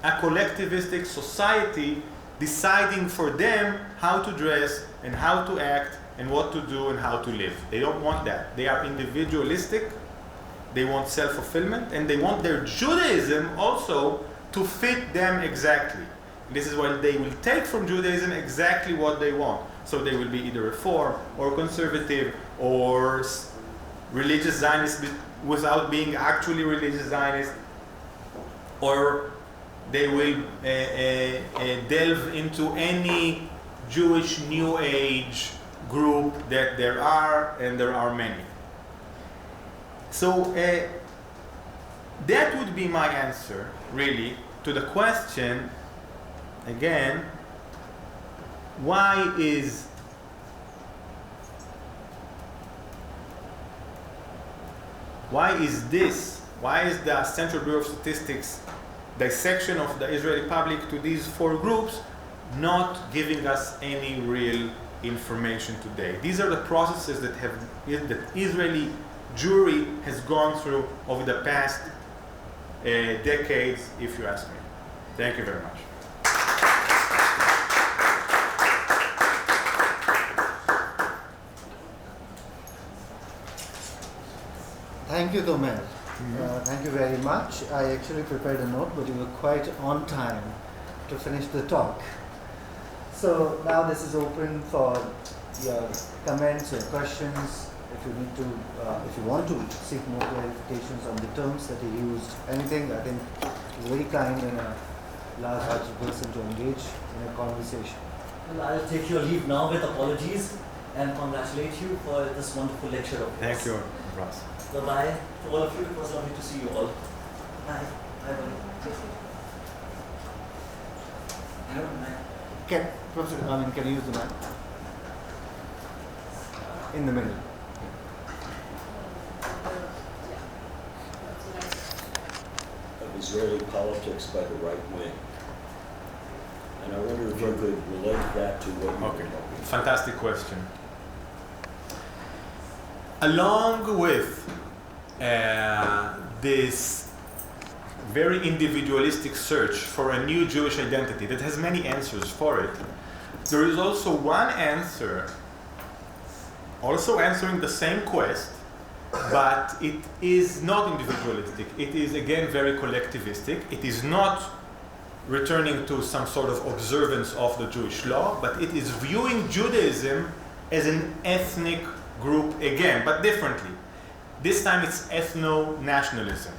a collectivistic society deciding for them how to dress and how to act and what to do and how to live. They don't want that. They are individualistic, they want self-fulfillment, and they want their Judaism also to fit them exactly. This is why they will take from Judaism exactly what they want. So they will be either Reform or conservative or religious Zionist without being actually religious Zionist, or they will delve into any Jewish New Age group that there are, and there are many. So that would be my answer, really, to the question, again, why is the Central Bureau of Statistics dissection of the Israeli public to these four groups not giving us any real information today? These are the processes that Israeli Jewry has gone through over the past decades, if you ask me. Thank you very much. Thank you, Tomer. Thank you very much. I actually prepared a note, but you were quite on time to finish the talk. So now this is open for your comments, your questions. If you want to seek more clarifications on the terms that he used, anything, I think it's very kind and a large-hearted person to engage in a conversation. Well, I'll take your leave now with apologies and congratulate you for this wonderful lecture of yours. Thank you, Ross. Bye-bye to all of you. It was lovely to see you all. Bye. Bye-bye. Can you use the mic? In the middle. Of Israeli politics by the right wing. And I wonder if you could relate that to what you were talking about. Fantastic question. Along with this very individualistic search for a new Jewish identity that has many answers for it, there is also one answer, also answering the same quest, but it is not individualistic. It is again very collectivistic. It is not returning to some sort of observance of the Jewish law, but it is viewing Judaism as an ethnic group again, but differently. This time it's ethno-nationalism.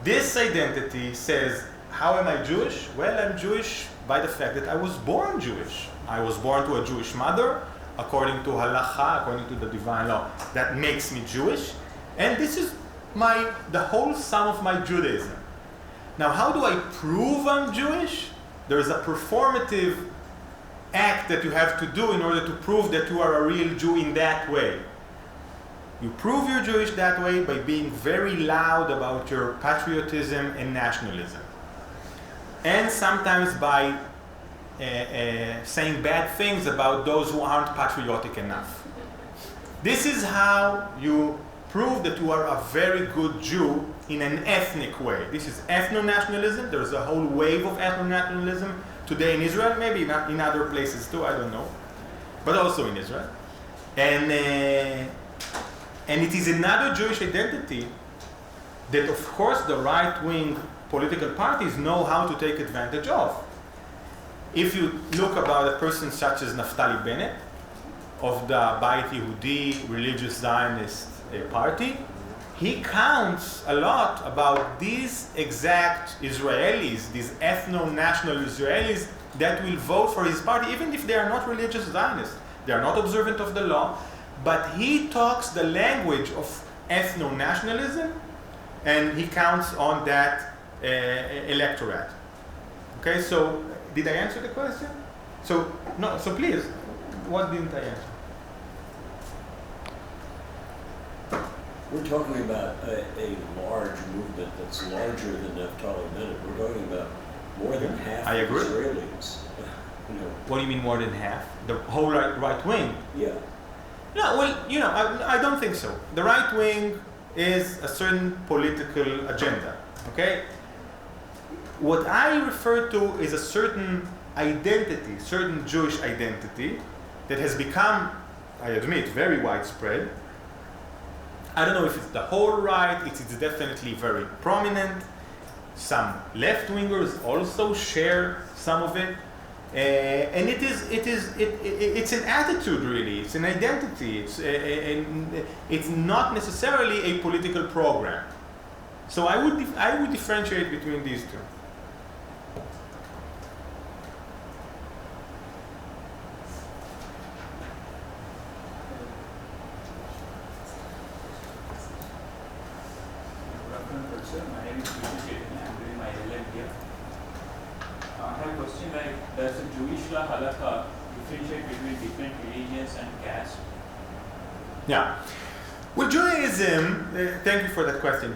This identity says, how am I Jewish? Well, I'm Jewish by the fact that I was born Jewish. I was born to a Jewish mother, according to halacha, according to the divine law. That makes me Jewish. And this is the whole sum of my Judaism. Now, how do I prove I'm Jewish? There's a performative act that you have to do in order to prove that you are a real Jew in that way. You prove you're Jewish that way by being very loud about your patriotism and nationalism. And sometimes by saying bad things about those who aren't patriotic enough. This is how you prove that you are a very good Jew in an ethnic way. This is ethno-nationalism. There's a whole wave of ethno-nationalism today in Israel, maybe not in other places too, I don't know, but also in Israel. And it is another Jewish identity that, of course, the right-wing political parties know how to take advantage of. If you look about a person such as Naftali Bennett of the Bayit Yehudi religious Zionist party, he counts a lot about these exact Israelis, these ethno-national Israelis that will vote for his party, even if they are not religious Zionists. They are not observant of the law, but he talks the language of ethno-nationalism, and he counts on that electorate. Okay, so did I answer the question? So please, what didn't I answer? We're talking about a large movement that's larger than Naftali Bennett. We're talking about more than half I of agree. Israelis. What do you mean more than half? The whole right wing? Yeah. No, well, I don't think so. The right wing is a certain political agenda, okay? What I refer to is a certain identity, certain Jewish identity that has become, I admit, very widespread. I don't know if it's the whole right, it's definitely very prominent. Some left-wingers also share some of it. And it's an attitude, really. It's an identity. It's not necessarily a political program. So I would differentiate between these two. My name is Vijay. I'm doing my LLM here. I have a question like, does the Jewish law halakha differentiate between different religions and caste? Yeah. Well, Judaism, thank you for that question.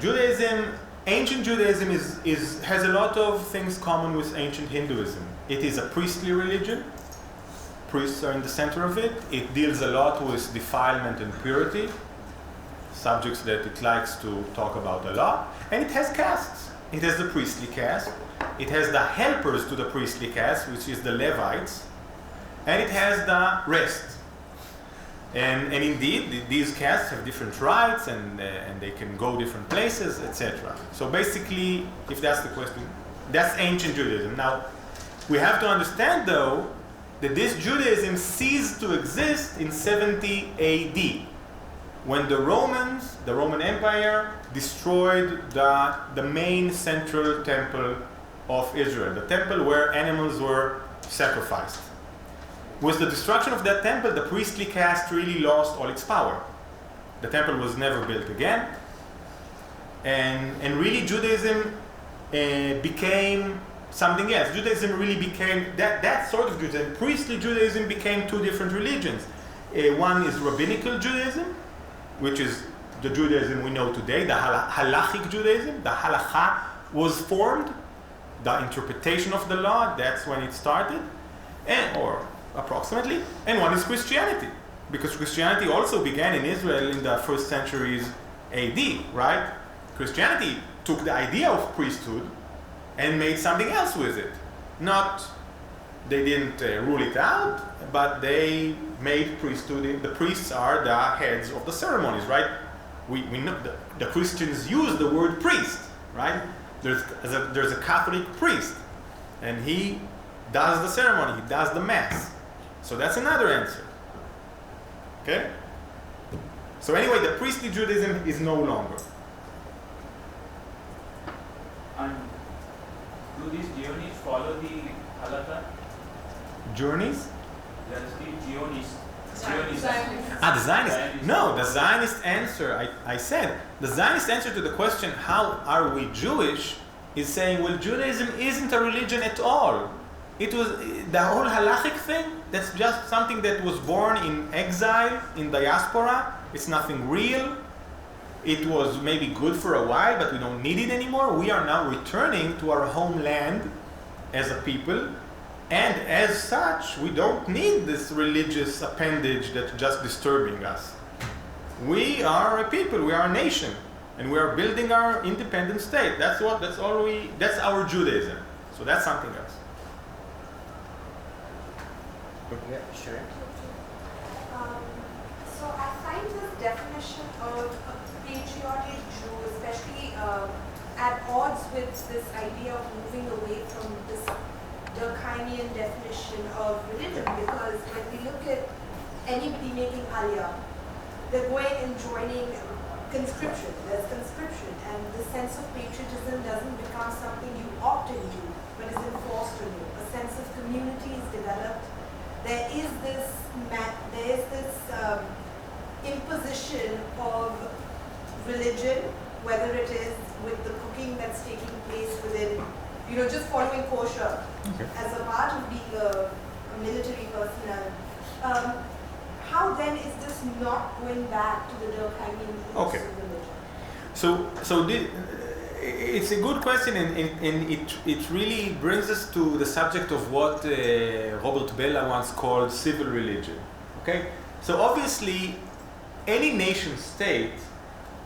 Ancient Judaism has a lot of things common with ancient Hinduism. It is a priestly religion. Priests are in the center of it. It deals a lot with defilement and purity, subjects that it likes to talk about a lot. And it has castes. It has the priestly caste. It has the helpers to the priestly caste, which is the Levites. And it has the rest. And indeed, these castes have different rights, and they can go different places, etc. So basically, if that's the question, that's ancient Judaism. Now, we have to understand, though, that this Judaism ceased to exist in 70 AD, when the Roman Empire, destroyed the main central temple of Israel, the temple where animals were sacrificed. With the destruction of that temple, the priestly caste really lost all its power. The temple was never built again. And really Judaism became something else. Judaism really became, that sort of Judaism, priestly Judaism became two different religions. One is rabbinical Judaism, which is the Judaism we know today, the halachic Judaism. The halakha was formed, the interpretation of the law, that's when it started, or approximately. And one is Christianity, because Christianity also began in Israel in the first centuries AD, right? Christianity took the idea of priesthood and made something else with it. They didn't rule it out, but they made priesthood. The priests are the heads of the ceremonies, right? We know the Christians use the word priest, right? There's a Catholic priest, and he does the ceremony, he does the mass. So that's another answer. Okay? So anyway, the priestly Judaism is no longer. And do these Zionists follow the halakha? Journeys? There's the Zionists. The Zionist. No, the Zionist answer, I said, the Zionist answer to the question, how are we Jewish, is saying, well, Judaism isn't a religion at all. It was, the whole halachic thing, that's just something that was born in exile, in diaspora. It's nothing real. It was maybe good for a while, but we don't need it anymore. We are now returning to our homeland as a people. And as such, we don't need this religious appendage that's just disturbing us. We are a people, we are a nation, and we are building our independent state. That's our Judaism. So that's something else. Yeah, sure. So I find this definition of a patriotic Jew, especially at odds with this idea of moving away from this Durkheimian definition of religion, because when we look at anybody making aliyah, they're going and joining conscription. There's conscription, and the sense of patriotism doesn't become something you opt into, but is enforced on you. A sense of community is developed. There is this imposition of religion, whether it is with the cooking that's taking place within, just following kosher as a part of being a military personnel. How then is this not going back to the Durkheimian ethos of religion? So it's a good question, and it really brings us to the subject of what Robert Bellah once called civil religion. Okay, so obviously, any nation state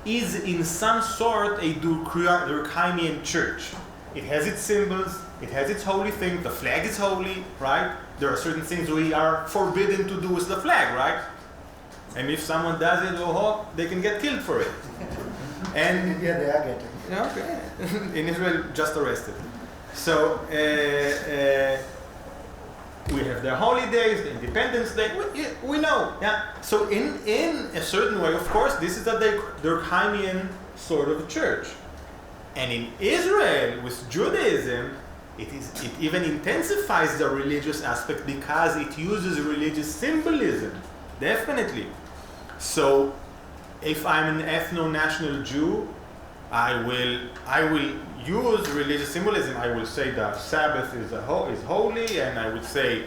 is in some sort a Durkheimian church. It has its symbols, it has its holy things. The flag is holy, right? There are certain things we are forbidden to do with the flag, right? And if someone does it, they can get killed for it. And yeah, they are getting. Okay. In Israel, just arrested. So we have the holidays, the Independence Day. We know, yeah. So in a certain way, of course, this is a Durkheimian sort of church. And in Israel, with Judaism, it even intensifies the religious aspect because it uses religious symbolism, definitely. So, if I'm an ethno-national Jew, I will use religious symbolism. I will say that Sabbath is holy, and I would say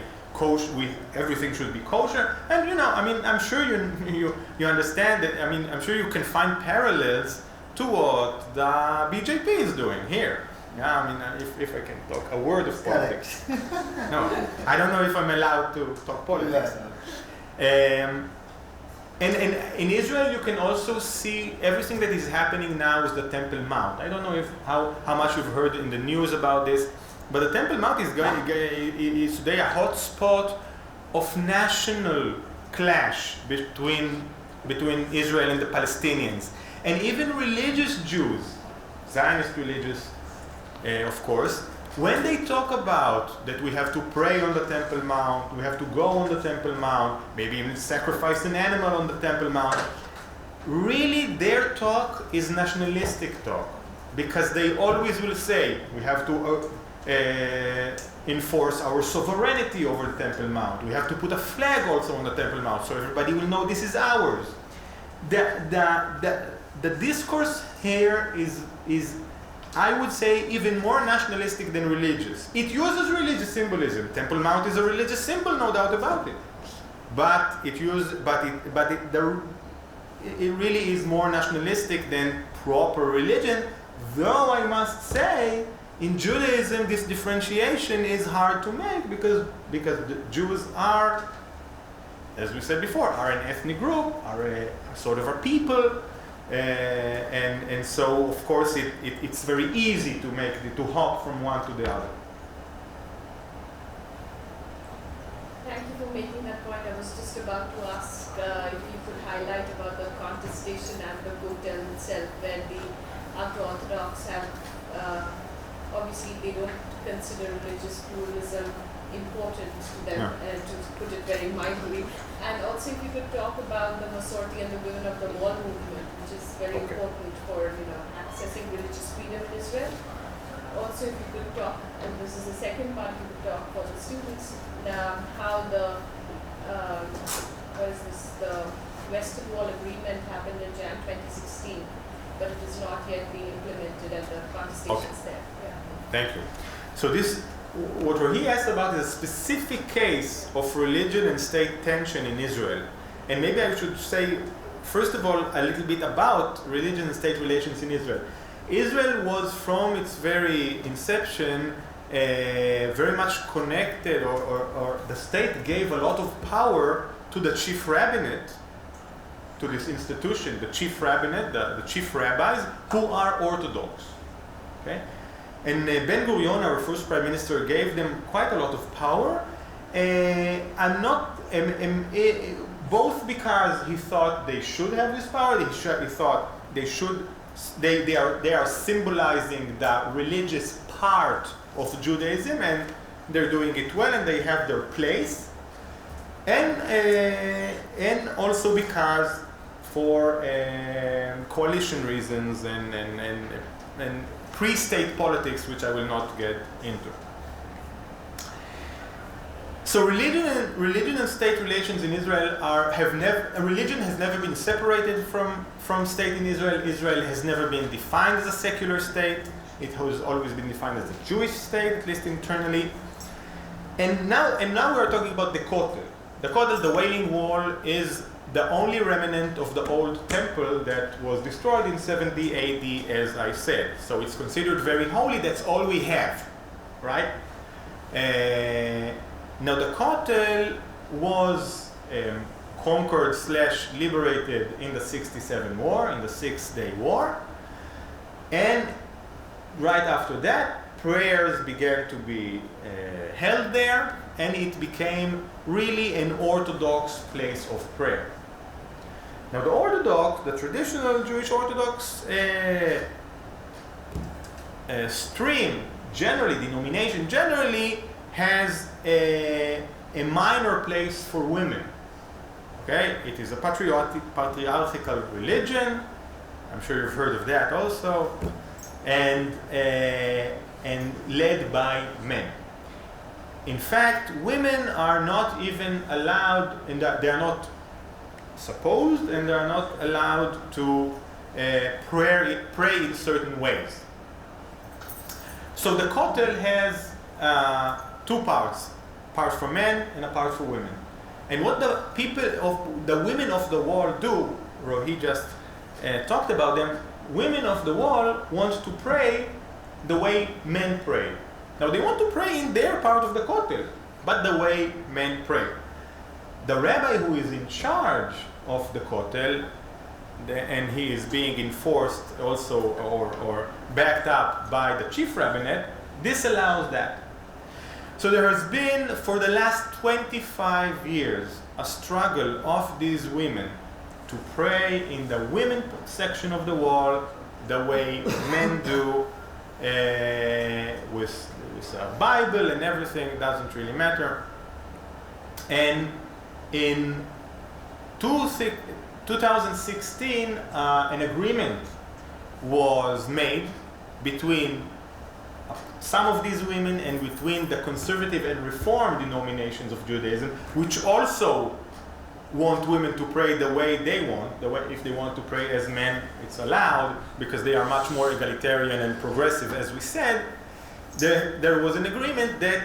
everything should be kosher. And I'm sure you understand that. I'm sure you can find parallels to what the BJP is doing here. Yeah, if I can talk a word of politics. No, I don't know if I'm allowed to talk politics. And in Israel, you can also see everything that is happening now with the Temple Mount. I don't know how much you've heard in the news about this, but the Temple Mount is today a hot spot of national clash between Israel and the Palestinians. And even religious Jews, Zionist religious, of course, when they talk about that we have to pray on the Temple Mount, we have to go on the Temple Mount, maybe even sacrifice an animal on the Temple Mount, really their talk is nationalistic talk. Because they always will say, we have to enforce our sovereignty over the Temple Mount. We have to put a flag also on the Temple Mount so everybody will know this is ours. The discourse here is I would say even more nationalistic than religious. It uses religious symbolism. Temple Mount is a religious symbol, no doubt about it. But it really is more nationalistic than proper religion. Though I must say, in Judaism, this differentiation is hard to make because the Jews are, as we said before, are an ethnic group, are a sort of a people. And so, of course, it's very easy to hop from one to the other. Thank you for making that point. I was just about to ask if you could highlight about the contestation at the hotel itself, where the ultra-Orthodox have, obviously they don't consider religious pluralism important to them, Yeah. to put it very mildly. And also, if you could talk about the Masorti and the Women of the Wall movement, which is very Okay. important for accessing religious freedom in Israel. Also, if you could talk, and this is the second part, you could talk for the students, how the the Western Wall Agreement happened in Jan 2016, but it is not yet being implemented, and the contestations there. Yeah. Thank you. So what Rohi asked about is a specific case of religion and state tension in Israel. And maybe I should say, first of all, a little bit about religion and state relations in Israel. Israel was, from its very inception, very much connected, or the state gave a lot of power to the chief rabbinate, to this institution, the chief rabbinate, the chief rabbis, who are Orthodox. Okay? And Ben Gurion, our first prime minister, gave them quite a lot of power, and both because he thought they should have this power, he thought they are symbolizing the religious part of Judaism, and they're doing it well, and they have their place, and also because for coalition reasons and pre-state politics, which I will not get into. So religion and state relations in Israel religion has never been separated from state in Israel. Israel has never been defined as a secular state. It has always been defined as a Jewish state, at least internally. And now we're talking about the Kotel. The Kotel, the Wailing Wall, is the only remnant of the old temple that was destroyed in 70 AD, as I said. So it's considered very holy. That's all we have, right? Now the Kotel was conquered / liberated in the 67 war, in the 6-day war. And right after that, prayers began to be held there, and it became really an Orthodox place of prayer. Now the traditional Jewish Orthodox stream, denomination generally, has a minor place for women. Okay, it is a patriarchal religion. I'm sure you've heard of that also, and led by men. In fact, women are not even allowed, and they are not supposed, and they are not allowed to pray in certain ways. So the Kotel has two parts for men and a part for women. And what the women of the wall do, Rohi just talked about them, women of the wall want to pray the way men pray. Now they want to pray in their part of the Kotel, but the way men pray. The rabbi who is in charge of the Kotel, and he is being enforced also or backed up by the chief rabbinate, disallows that. So there has been, for the last 25 years, a struggle of these women to pray in the women section of the wall the way men do, with a Bible and everything. It doesn't really matter. And in 2016, an agreement was made between some of these women and between the conservative and reform denominations of Judaism, which also want women to pray the way they want. If they want to pray as men, it's allowed, because they are much more egalitarian and progressive, as we said. There was an agreement that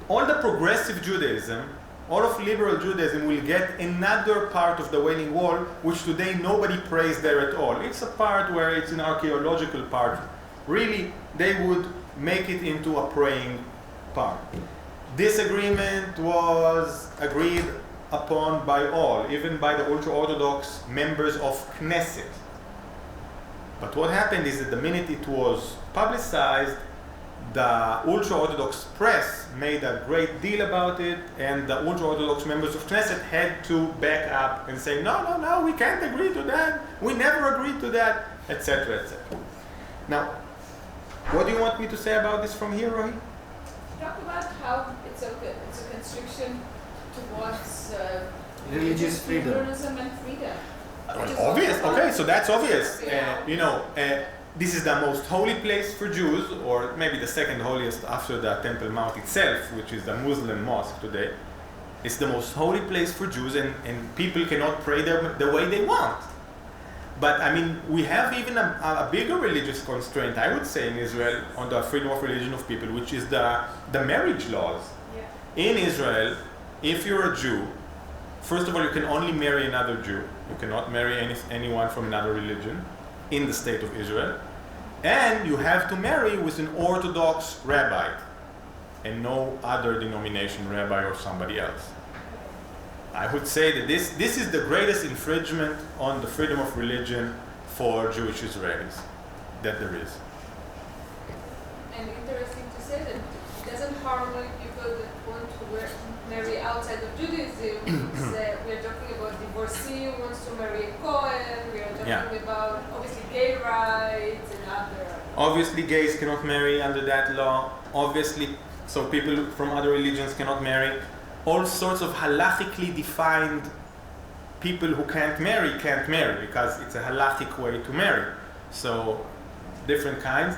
all the progressive Judaism, all of liberal Judaism, will get another part of the Wailing Wall, which today nobody prays there at all. It's a part where it's an archaeological part. Really, they would make it into a praying part. This agreement was agreed upon by all, even by the ultra-Orthodox members of Knesset. But what happened is that the minute it was publicized, the ultra-Orthodox press made a great deal about it, and the ultra-Orthodox members of Knesset had to back up and say, no, we can't agree to that, we never agreed to that, etc., etc. Now, what do you want me to say about this from here, Rohi? talk about how it's a constriction towards Religious freedom. pluralism and freedom. Which is Obvious. also Okay, so that's obvious. Yeah. This is the most holy place for Jews, or maybe the second holiest after the Temple Mount itself, which is the Muslim mosque today. It's the most holy place for Jews, and people cannot pray the way they want. But I mean, we have even a bigger religious constraint, I would say, in Israel on the freedom of religion of people, which is the marriage laws. Yeah. In Israel, if you're a Jew, first of all, you can only marry another Jew. You cannot marry anyone from another religion in the state of Israel. And you have to marry with an Orthodox rabbi and no other denomination rabbi or somebody else. I would say that this is the greatest infringement on the freedom of religion for Jewish Israelis that there is. And interesting to say that it doesn't harm only people that want to marry outside of Judaism. We're talking about divorcee who wants to marry a Kohen. We are talking about obviously gay rights and other. Obviously, gays cannot marry under that law. Obviously, so people from other religions cannot marry. All sorts of halachically defined people who can't marry because it's a halachic way to marry. So different kinds.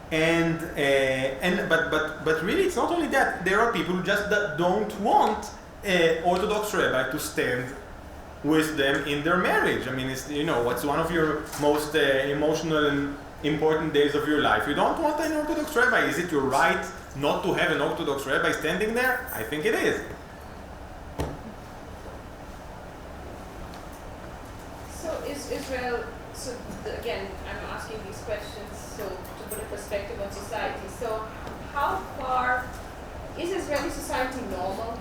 But really, it's not only that. There are people who just don't want Orthodox rabbi to stand with them in their marriage. I mean, it's, what's one of your most emotional and important days of your life? You don't want an Orthodox rabbi. Is it your right not to have an Orthodox rabbi standing there? I think it is. So is Israel? Again, I'm asking these questions to put a perspective on society. So, how far is Israeli society normal?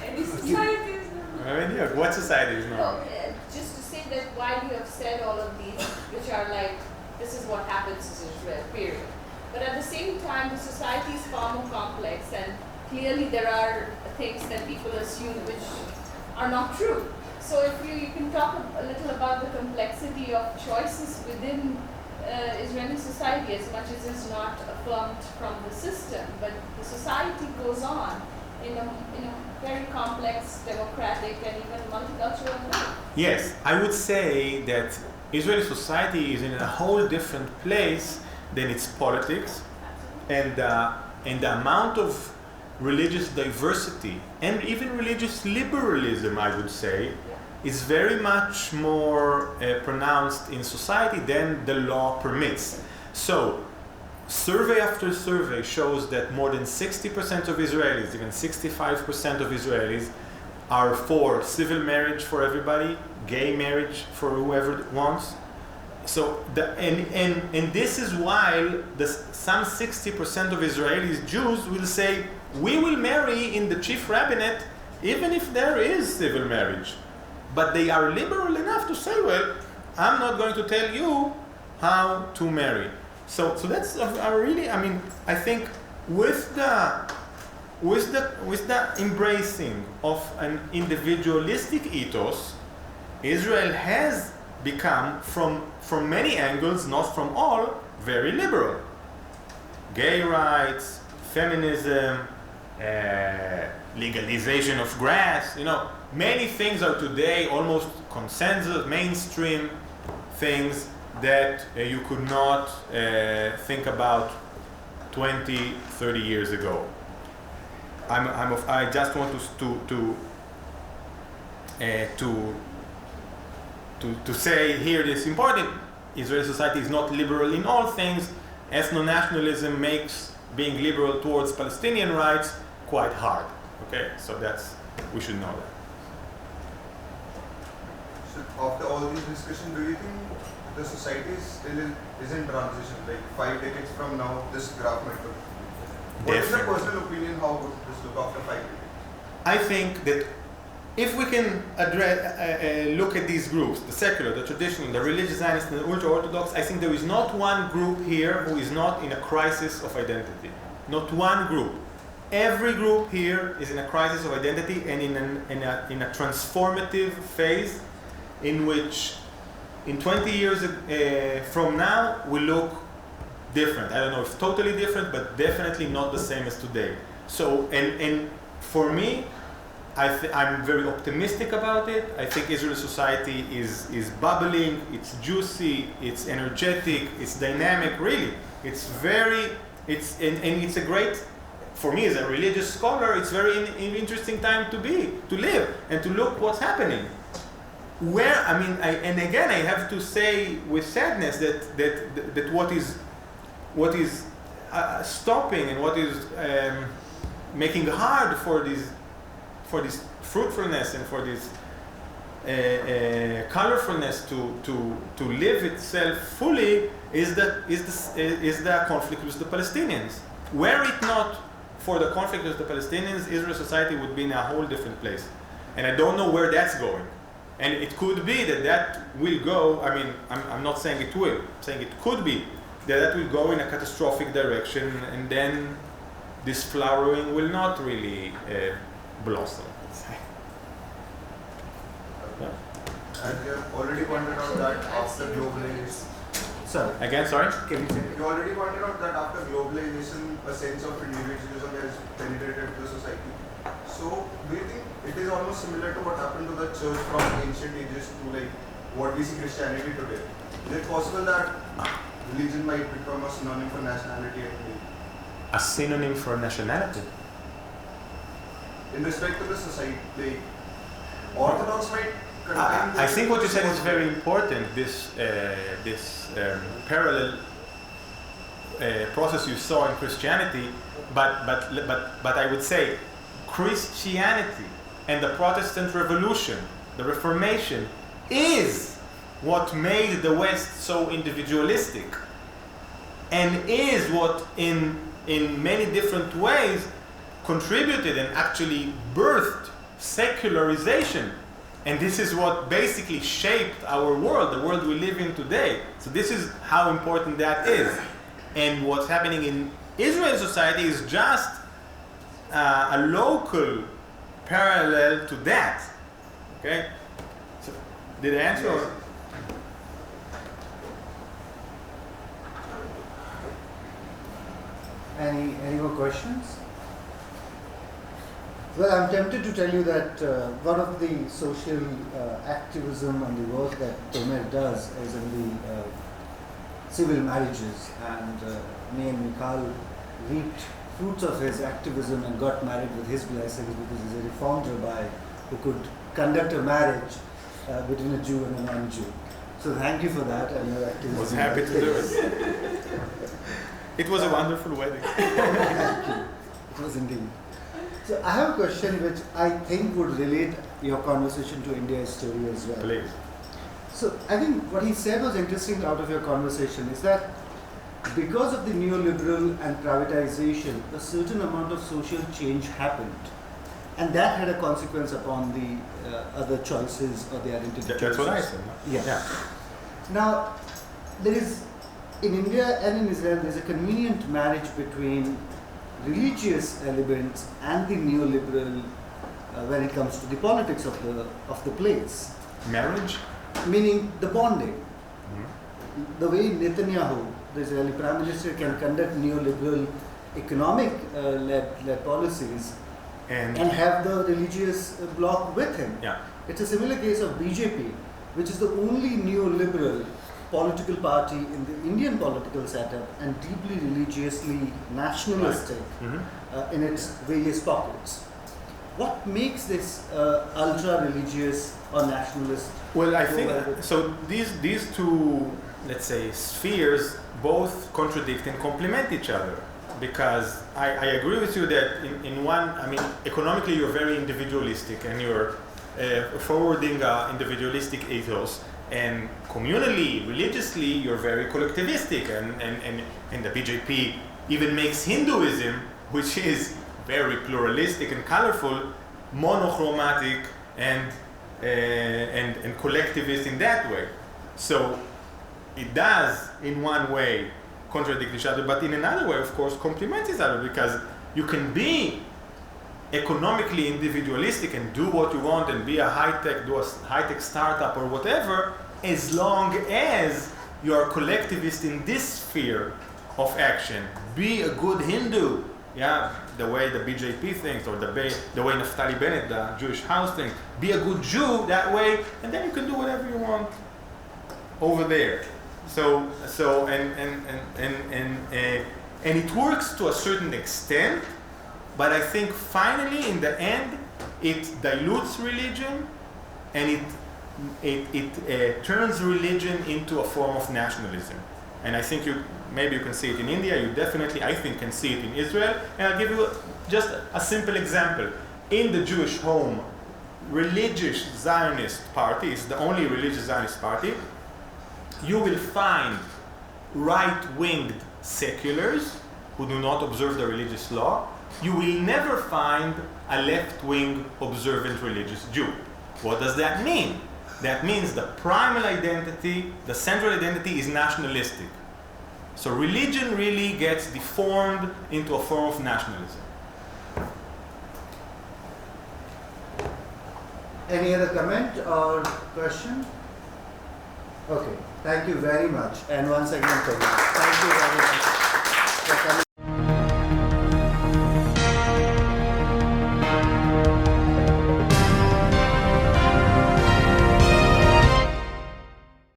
Any society is normal? I mean, what society is normal? Well, just to say that while you have said all of these, which are like, this is what happens in Israel, period. But at the same time, the society is far more complex, and clearly there are things that people assume which are not true. So if you can talk a little about the complexity of choices within Israeli society, as much as it's not affirmed from the system, but the society goes on in a very complex, democratic, and even multicultural way. Yes, I would say that Israeli society is in a whole different place than its politics, and the amount of religious diversity and even religious liberalism, I would say, is very much more pronounced in society than the law permits. So, survey after survey shows that more than 60% of Israelis, even 65% of Israelis, are for civil marriage for everybody, gay marriage for whoever wants. So, and this is why some 60% of Israelis, Jews, will say, we will marry in the chief rabbinate even if there is civil marriage. But they are liberal enough to say, well, I'm not going to tell you how to marry. So that's a really, I mean, I think with the embracing of an individualistic ethos, Israel has become, from many angles, not from all, very liberal. Gay rights, feminism, legalization of grass, many things are today almost consensus, mainstream things that you could not think about 20, 30 years ago. I just want to say here this important. Israeli society is not liberal in all things. Ethno-nationalism makes being liberal towards Palestinian rights quite hard. Okay, so we should know that. So after all these discussions, do you think the society still is in transition? Like 5 decades from now, this graph might look. What is your personal opinion? How would this look after 5 decades? I think that if we can look at these groups, the secular, the traditional, the religious Zionist, and the ultra-Orthodox, I think there is not one group here who is not in a crisis of identity. Not one group. Every group here is in a crisis of identity and in a transformative phase in which in 20 years from now we look different. I don't know if totally different, but definitely not the same as today. So, and for me, I'm very optimistic about it. I think Israeli society is bubbling, it's juicy, it's energetic, it's dynamic, really. It's and it's a great, for me as a religious scholar, it's very interesting time to live and to look what's happening. And again, I have to say with sadness that what is stopping and what is making hard for this fruitfulness and for this colorfulness to live itself fully is the conflict with the Palestinians. Were it not for the conflict with the Palestinians, Israel society would be in a whole different place. And I don't know where that's going. And it could be that will go, I'm not saying it will, I'm saying it could be that will go in a catastrophic direction, and then this flowering will not really blossom. And you have already pointed out that after globalization, Sorry. Again, sorry? Can you say? you already pointed out that after globalization, a sense of individualism has penetrated the society. So, do you think it is almost similar to what happened to the church from ancient ages to like what we see Christianity today? Is it possible that religion might become a synonym for nationality and belief? A synonym for nationality? In respect to the society, like, Orthodox might contain I think what you said is very important. This parallel process you saw in Christianity, but I would say Christianity and the Protestant Revolution, the Reformation, is what made the West so individualistic, and is what in many different ways contributed and actually birthed secularization. And this is what basically shaped our world, the world we live in today. So this is how important that is. And what's happening in Israeli society is just a local parallel to that. Okay? So, did I answer? Yes. Any more questions? Well, I'm tempted to tell you that one of the social activism and the work that Tomer does is in the civil marriages, and me and Michal reaped fruits of his activism and got married with his blessings because he's a reformed rabbi who could conduct a marriage between a Jew and a non-Jew. So thank you for that and your activism. I was happy to do it. It was a wonderful wedding. Thank you. It was indeed. So I have a question which I think would relate your conversation to India's story as well. Please. So I think what he said was interesting out of your conversation is that because of the neoliberal and privatization, a certain amount of social change happened. And that had a consequence upon the other choices or the identity choices. That's what I said. Yeah. Now, there is, in India and in Israel, there's a convenient marriage between religious elements and the neoliberal when it comes to the politics of the place. Marriage? Meaning the bonding. The way Netanyahu, the Israeli Prime Minister, can conduct neoliberal economic led policies and have the religious bloc with him. Yeah. It's a similar case of BJP, which is the only neoliberal political party in the Indian political setup and deeply religiously nationalistic in its various pockets. What makes this ultra-religious or nationalist? Well, I think so. These two, let's say, spheres both contradict and complement each other. Because I agree with you that in one, economically you're very individualistic and you're forwarding individualistic ethos, and communally, religiously, you're very collectivistic, and the BJP even makes Hinduism, which is very pluralistic and colorful, monochromatic and collectivist in that way. So it does, in one way, contradict each other, but in another way, of course, complement each other, because you can be economically individualistic and do what you want and be a high-tech startup or whatever, as long as you are collectivist in this sphere of action. Be a good Hindu. Yeah, the way the BJP thinks, or the way Naftali Bennett, the Jewish House thinks. Be a good Jew that way, and then you can do whatever you want over there. And it works to a certain extent, but I think finally, in the end, it dilutes religion, and it turns religion into a form of nationalism. And I think maybe you can see it in India. You definitely, I think, can see it in Israel. And I'll give you just a simple example. In the Jewish home, religious Zionist party is the only religious Zionist party. You will find right-winged seculars who do not observe the religious law. You will never find a left-wing observant religious Jew. What does that mean? That means the primal identity, the central identity, is nationalistic. So religion really gets deformed into a form of nationalism. Any other comment or question? Okay, thank you very much. And once again, thank you very much.